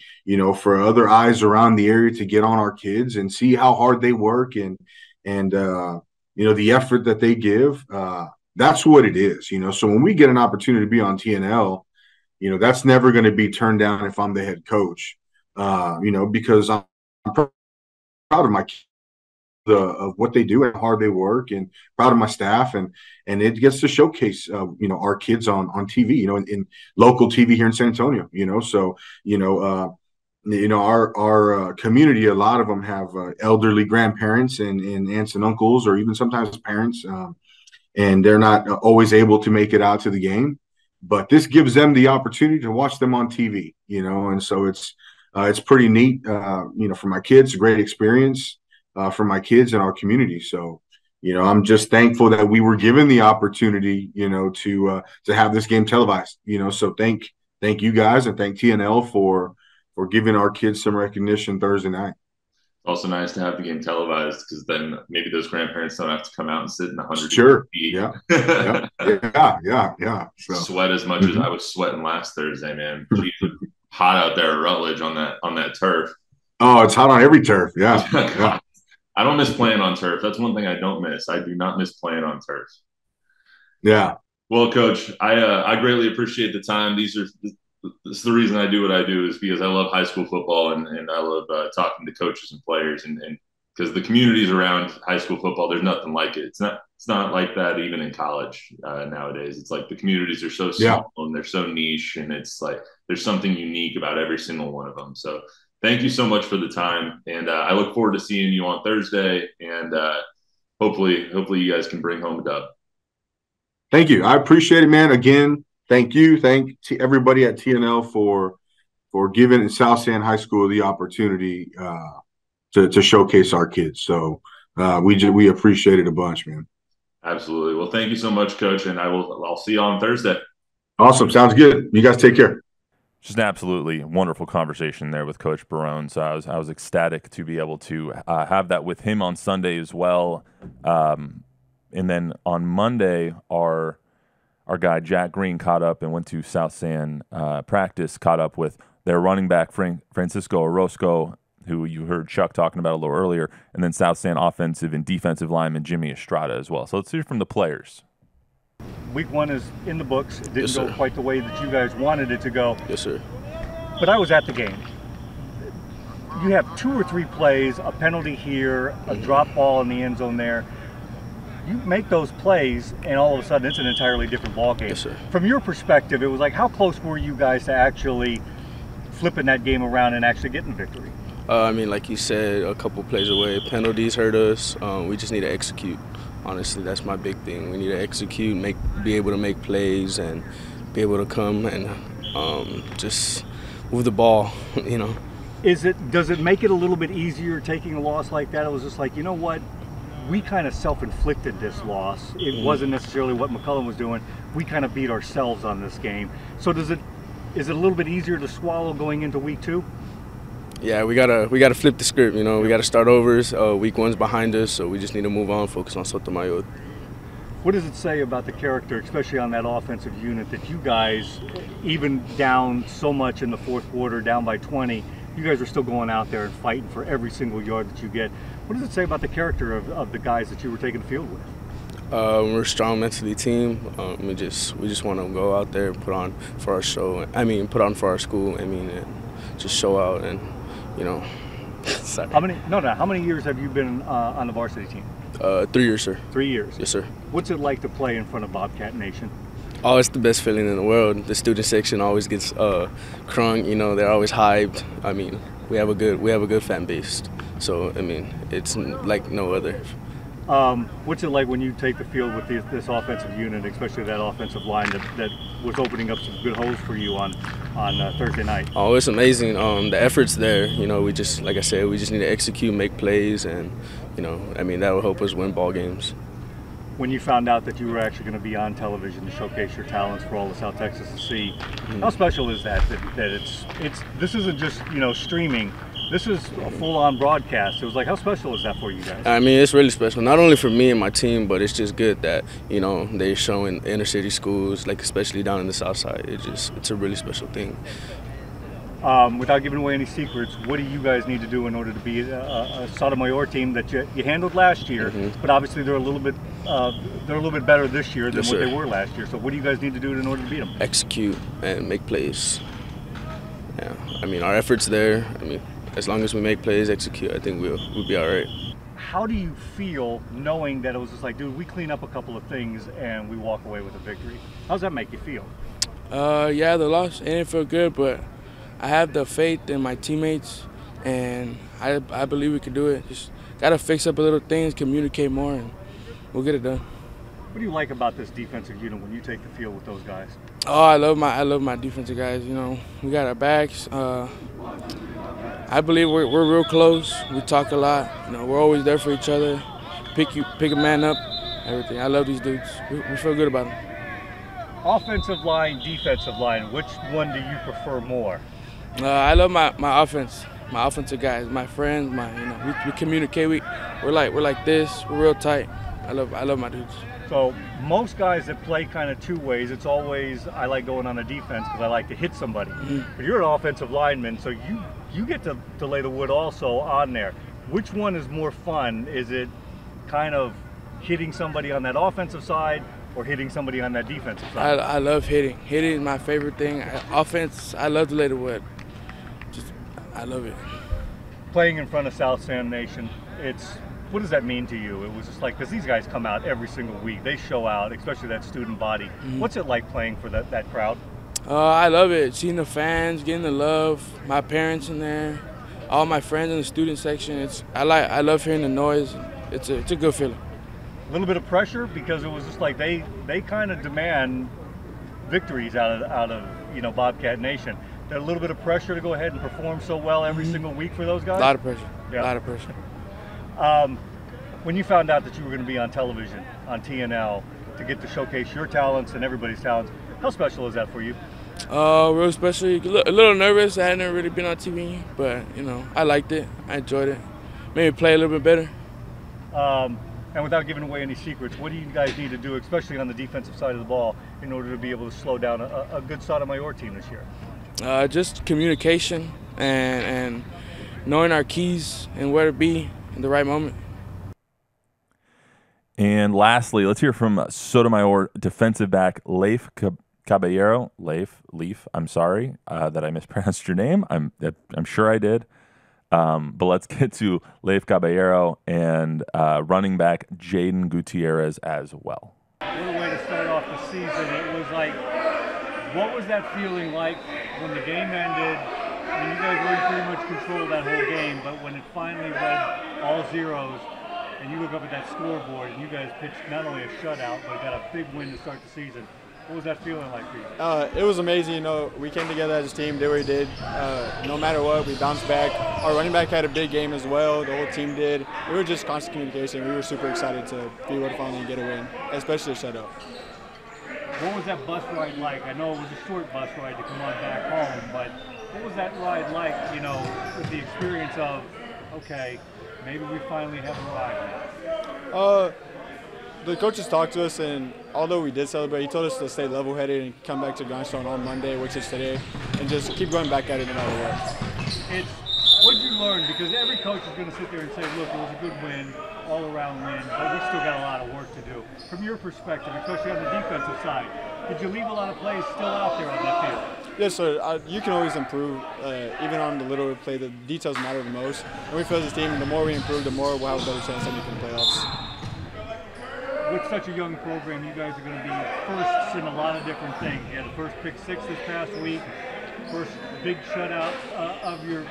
Speaker 6: for other eyes around the area to get on our kids and see how hard they work and the effort that they give, that's what it is. So when we get an opportunity to be on TNL, that's never going to be turned down if I'm the head coach, because I'm proud of my kids, of what they do and how hard they work, and proud of my staff, and it gets to showcase our kids on TV, in local TV here in San Antonio. So our community, a lot of them have elderly grandparents and aunts and uncles, or even sometimes parents, and they're not always able to make it out to the game. But this gives them the opportunity to watch them on TV, and so it's pretty neat, for my kids, a great experience for my kids and our community. So, I'm just thankful that we were given the opportunity, to have this game televised, so thank you guys and thank TNL for giving our kids some recognition Thursday night.
Speaker 4: Also nice to have the game televised, because then maybe those grandparents don't have to come out and sit in 100
Speaker 6: sure.
Speaker 4: feet.
Speaker 6: Yeah. So.
Speaker 4: Sweat as much as I was sweating last Thursday, man. Hot out there at Rutledge on that turf.
Speaker 6: Oh, it's hot on every turf. Yeah. Yeah.
Speaker 4: I don't miss playing on turf. That's one thing I don't miss. I do not miss playing on turf.
Speaker 6: Yeah.
Speaker 4: Well, Coach, I greatly appreciate the time. This is the reason I do what I do, is because I love high school football and I love talking to coaches and players, and because the communities around high school football, there's nothing like it. It's not like that even in college nowadays. It's like the communities are so small and they're so niche, and it's like there's something unique about every single one of them. So thank you so much for the time, and I look forward to seeing you on Thursday, and hopefully you guys can bring home a dub.
Speaker 6: Thank you. I appreciate it, man. Again, thank you. Thank everybody at TNL for giving South San High School the opportunity to showcase our kids. So we appreciate it a bunch, man.
Speaker 4: Absolutely. Well, thank you so much, Coach, and I'll see you on Thursday.
Speaker 6: Awesome. Sounds good. You guys take care.
Speaker 1: Just an absolutely wonderful conversation there with Coach Barron. So I was ecstatic to be able to have that with him on Sunday as well. And then on Monday, our guy Jack Green caught up and went to South San practice, caught up with their running back Francisco Orozco, who you heard Chuck talking about a little earlier, and then South San offensive and defensive lineman Jimmy Estrada as well. So let's hear from the players.
Speaker 7: Week 1 is in the books. It didn't go quite the way that you guys wanted it to go.
Speaker 8: Yes, sir.
Speaker 7: But I was at the game. You have 2 or 3 plays, a penalty here, a drop ball in the end zone there. You make those plays, and all of a sudden it's an entirely different ball game.
Speaker 8: Yes, sir.
Speaker 7: From your perspective, it was like, how close were you guys to actually flipping that game around and actually getting the victory?
Speaker 8: I mean, like you said, a couple plays away. Penalties hurt us. We just need to execute. Honestly, that's my big thing. We need to execute, be able to make plays, and be able to come and just move the ball, you know.
Speaker 7: Does it make it a little bit easier taking a loss like that? It was just like, you know what? We kind of self-inflicted this loss. It wasn't necessarily what McCullum was doing. We kind of beat ourselves on this game. So is it a little bit easier to swallow going into week 2?
Speaker 8: Yeah, we gotta flip the script. You know, we gotta start over. Week 1's behind us, so we just need to move on, focus on Sotomayor.
Speaker 7: What does it say about the character, especially on that offensive unit, that you guys, even down so much in the fourth quarter, down by 20, you guys are still going out there and fighting for every single yard that you get? What does it say about the character of the guys that you were taking the field with?
Speaker 8: We're a strong mentally team. We just want to go out there and put on for our show. Put on for our school. And just show out and, you know. Sorry.
Speaker 7: How many years have you been on the varsity team?
Speaker 8: 3 years, sir.
Speaker 7: 3 years.
Speaker 8: Yes, sir.
Speaker 7: What's it like to play in front of Bobcat Nation?
Speaker 8: Oh, it's the best feeling in the world. The student section always gets crunk. You know, they're always hyped. I mean, we have a good fan base. So I mean, it's like no other.
Speaker 7: What's it like when you take the field with this offensive unit, especially that offensive line that was opening up some good holes for you on Thursday night?
Speaker 8: Oh, it's amazing. The effort's there. You know, like I said, we just need to execute, make plays, and you know, I mean, that will help us win ball games.
Speaker 7: When you found out that you were actually going to be on television to showcase your talents for all of South Texas to see, how special is that this isn't just, you know, streaming? This is a full-on broadcast. It was like, how special is that for you guys?
Speaker 8: I mean, it's really special. Not only for me and my team, but it's just good that, you know, they're showing inner city schools, like especially down in the South Side. It's a really special thing.
Speaker 7: Without giving away any secrets, what do you guys need to do in order to be a Sotomayor team that you handled last year? But obviously they're a little bit better this year than what they were last year. So what do you guys need to do in order to beat them?
Speaker 8: Execute and make plays. Yeah, I mean, our effort's there. I mean, as long as we make plays, execute, I think we'll be all right.
Speaker 7: How do you feel knowing that it was just like, dude, we clean up a couple of things and we walk away with a victory? How does that make you feel?
Speaker 9: Yeah, the loss, it didn't feel good, but I have the faith in my teammates, and I believe we can do it. Just got to fix up a little things, communicate more, and we'll get it done.
Speaker 7: What do you like about this defensive unit when you take the field with those guys?
Speaker 9: Oh, I love my defensive guys. You know, we got our backs. I believe we're real close. We talk a lot. You know, we're always there for each other. Pick a man up, everything. I love these dudes. We feel good about them.
Speaker 7: Offensive line, defensive line, which one do you prefer more?
Speaker 9: I love my offense, my offensive guys, my friends. We communicate. We're like this. We're real tight. I love my dudes.
Speaker 7: So most guys that play kind of two ways, it's always I like going on the defense because I like to hit somebody. But you're an offensive lineman, so you get to lay the wood also on there. Which one is more fun? Is it kind of hitting somebody on that offensive side or hitting somebody on that defensive side?
Speaker 9: I love hitting. Hitting is my favorite thing. Offense, I love to lay the wood. I love it.
Speaker 7: Playing in front of South San Nation, what does that mean to you? It was just like, because these guys come out every single week. They show out, especially that student body. What's it like playing for that crowd?
Speaker 9: I love it. Seeing the fans, getting the love, my parents in there, all my friends in the student section. I love hearing the noise. It's a good feeling.
Speaker 7: A little bit of pressure because it was just like they kind of demand victories out of Bobcat Nation. There's a little bit of pressure to go ahead and perform so well every single week for those guys.
Speaker 9: A lot of pressure.
Speaker 7: Yeah.
Speaker 9: A lot of pressure.
Speaker 7: When you found out that you were going to be on television, on TNL, to get to showcase your talents and everybody's talents, how special is that for you?
Speaker 9: Real special. A little nervous. I hadn't really been on TV, but, you know, I liked it. I enjoyed it. Made me play a little bit better.
Speaker 7: And without giving away any secrets, what do you guys need to do, especially on the defensive side of the ball, in order to be able to slow down a good Sotomayor team this year?
Speaker 9: Just communication and knowing our keys and where to be in the right moment.
Speaker 1: And lastly, let's hear from Sotomayor defensive back Leif Caballero. Leif, I'm sorry that I mispronounced your name. I'm sure I did. But let's get to Leif Caballero and running back Jaden Gutierrez as well.
Speaker 7: What a way to start off the season. It was like, what was that feeling like when the game ended? I mean, you guys were in pretty much control of that whole game, but when it finally read all zeros, and you look up at that scoreboard, and you guys pitched not only a shutout, but got a big win to start the season. What was that feeling like for you?
Speaker 10: It was amazing. You know, we came together as a team, did what we did. No matter what, we bounced back. Our running back had a big game as well. The whole team did. We were just constant communication. We were super excited to be able to finally get a win, especially a shutout.
Speaker 7: What was that bus ride like? I know it was a short bus ride to come on back home, but what was that ride like, you know, with the experience of, okay, maybe we finally have arrived?
Speaker 10: The coaches talked to us, and although we did celebrate, he told us to stay level-headed and come back to Grindstone on Monday, which is today, and just keep going back at it no matter what.
Speaker 7: What did you learn? Because every coach is going to sit there and say, look, it was a good win, all-around win, but we still got a lot of work to do. From your perspective, especially on the defensive side, did you leave a lot of plays still out there on that field?
Speaker 10: Yes, sir. You can always improve, even on the little play. The details matter the most. And we feel as a team, the more we improve, the more we'll have a better chance at making the playoffs.
Speaker 7: With such a young program, you guys are going to be firsts in a lot of different things. You had the first pick six this past week, first big shutout of your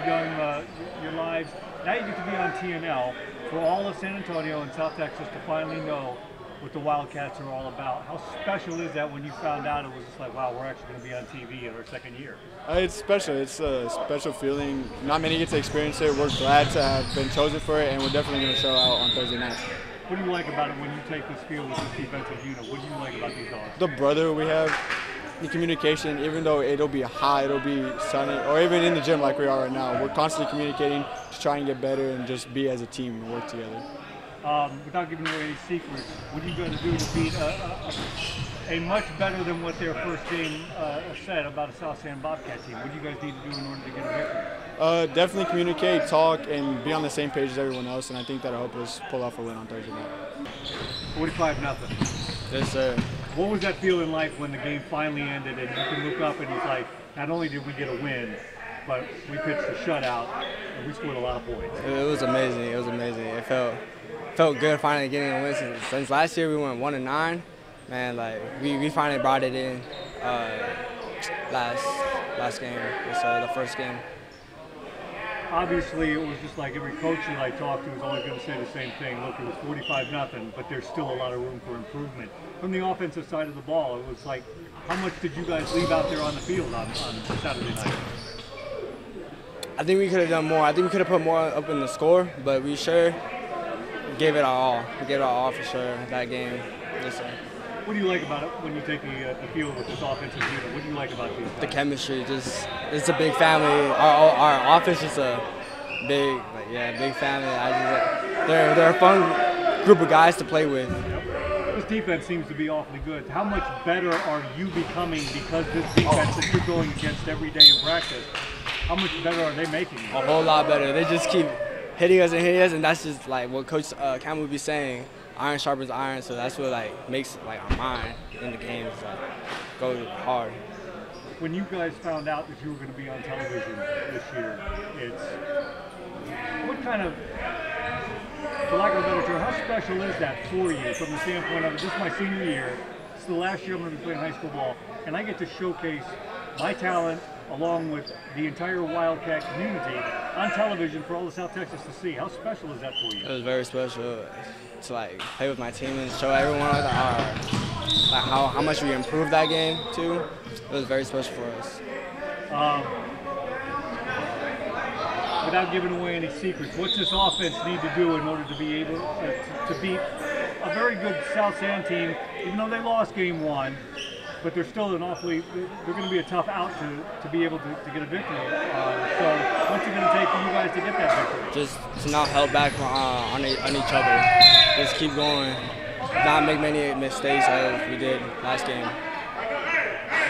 Speaker 7: young your lives. Now you get to be on TNL for all of San Antonio and South Texas to finally know what the Wildcats are all about. How special is that when you found out? It was just like, wow, we're actually going to be on TV in our second year.
Speaker 10: It's special. It's a special feeling. Not many get to experience it. We're glad to have been chosen for it, and we're definitely going to show out on Thursday night.
Speaker 7: What do you like about it when you take this field with this defensive unit? What do you like about these dogs?
Speaker 10: The brother we have, the communication, even though it'll be hot, it'll be sunny, or even in the gym like we are right now, we're constantly communicating to try and get better and just be as a team and work together.
Speaker 7: Without giving away any secrets, what are you going to do to beat a much better than what their first game said about a South San Bobcat team? What do you guys need to do in order to get a victory?
Speaker 10: Definitely communicate, talk, and be on the same page as everyone else, and I think that'll help us pull off a win on Thursday night.
Speaker 7: 45-0.
Speaker 10: Yes, sir.
Speaker 7: What was that feeling like when the game finally ended and you can look up and it's like, not only did we get a win, but we pitched a shutout and we scored a lot of points?
Speaker 11: It was amazing. It was amazing. It felt good finally getting a win. Since last year we went 1-9. Man, like we finally brought it in last game. It's the first game.
Speaker 7: Obviously, it was just like every coach that I talked to was always going to say the same thing. Look, it was 45-0, but there's still a lot of room for improvement. From the offensive side of the ball, it was like, how much did you guys leave out there on the field on Saturday night?
Speaker 11: I think we could have done more. I think we could have put more up in the score, but we sure gave it our all. We gave it our all for sure that game. Yes, sir.
Speaker 7: What do you like about it when you take the field with this offensive unit? What do you like about these guys?
Speaker 11: The chemistry, it's a big family. Our offense is a big family. They're a fun group of guys to play with.
Speaker 7: This defense seems to be awfully good. How much better are you becoming because this defense that you're going against every day in practice? How much better are they making you?
Speaker 11: A whole lot better. They just keep hitting us, and that's just like what Coach Campbell would be saying. Iron sharpens iron, so that's what makes our mind in the games go hard.
Speaker 7: When you guys found out that you were going to be on television this year, what kind of, for lack of a better term, how special is that for you from the standpoint of, this is my senior year, it's the last year I'm going to be playing high school ball, and I get to showcase my talent along with the entire Wildcat community on television for all of South Texas to see. How special is that for you?
Speaker 11: It was very special to play with my team and show everyone how much we improved that game too. It was very special for us.
Speaker 7: The without giving away any secrets, what's this offense need to do in order to be able to beat a very good South San team, even though they lost game 1, but they're still they're going to be a tough out to be able to get a victory. So what's it going to take for you guys to get that victory?
Speaker 11: Just to not held back on each other. Just keep going. Not make many mistakes as we did last game.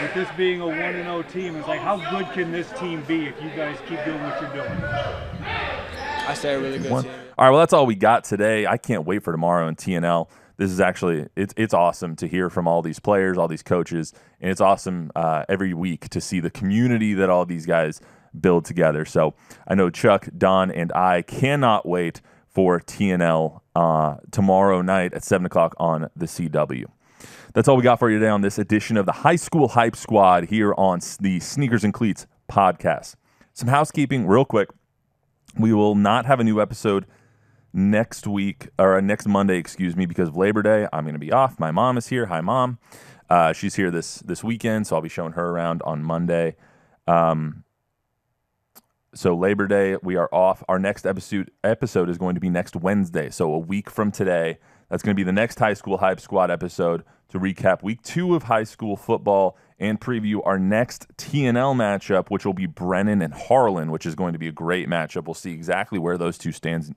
Speaker 7: With this being a 1-0 team, it's like, how good can this team be if you guys keep doing what you're doing?
Speaker 11: I say a really good team.
Speaker 1: All right, well, that's all we got today. I can't wait for tomorrow in TNL. This is actually, it's awesome to hear from all these players, all these coaches, and it's awesome every week to see the community that all these guys build together. So I know Chuck, Don, and I cannot wait for TNL tomorrow night at 7 o'clock on the CW. That's all we got for you today on this edition of the High School Hype Squad here on the Sneakers and Cleats podcast. Some housekeeping real quick. We will not have a new episode next week, or next Monday, because of Labor Day. I'm going to be off. My mom is here. Hi, Mom. She's here this weekend, so I'll be showing her around on Monday. So Labor Day, we are off. Our next episode is going to be next Wednesday, so a week from today. That's going to be the next High School Hype Squad episode to recap week 2 of high school football and preview our next TNL matchup, which will be Brennan and Harlan, which is going to be a great matchup. We'll see exactly where those two teams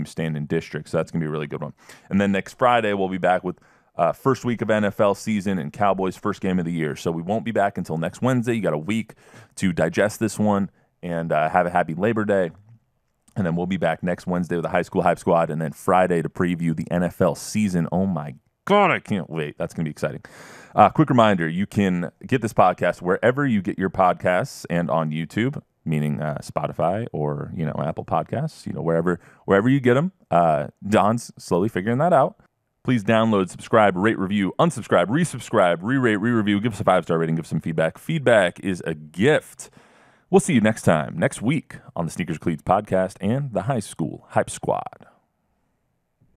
Speaker 1: stand in district, so that's going to be a really good one. And then next Friday, we'll be back with first week of NFL season and Cowboys' first game of the year. So we won't be back until next Wednesday. You got a week to digest this one and have a happy Labor Day. And then we'll be back next Wednesday with the High School Hype Squad, and then Friday to preview the NFL season. Oh, my God, I can't wait. That's going to be exciting. Quick reminder, you can get this podcast wherever you get your podcasts and on YouTube, meaning Spotify or, Apple Podcasts, wherever you get them. Don's slowly figuring that out. Please download, subscribe, rate, review, unsubscribe, resubscribe, re-rate, re-review, give us a 5-star rating, give some feedback. Feedback is a gift. We'll see you next week on the Sneakers Cleats podcast and the High School Hype Squad.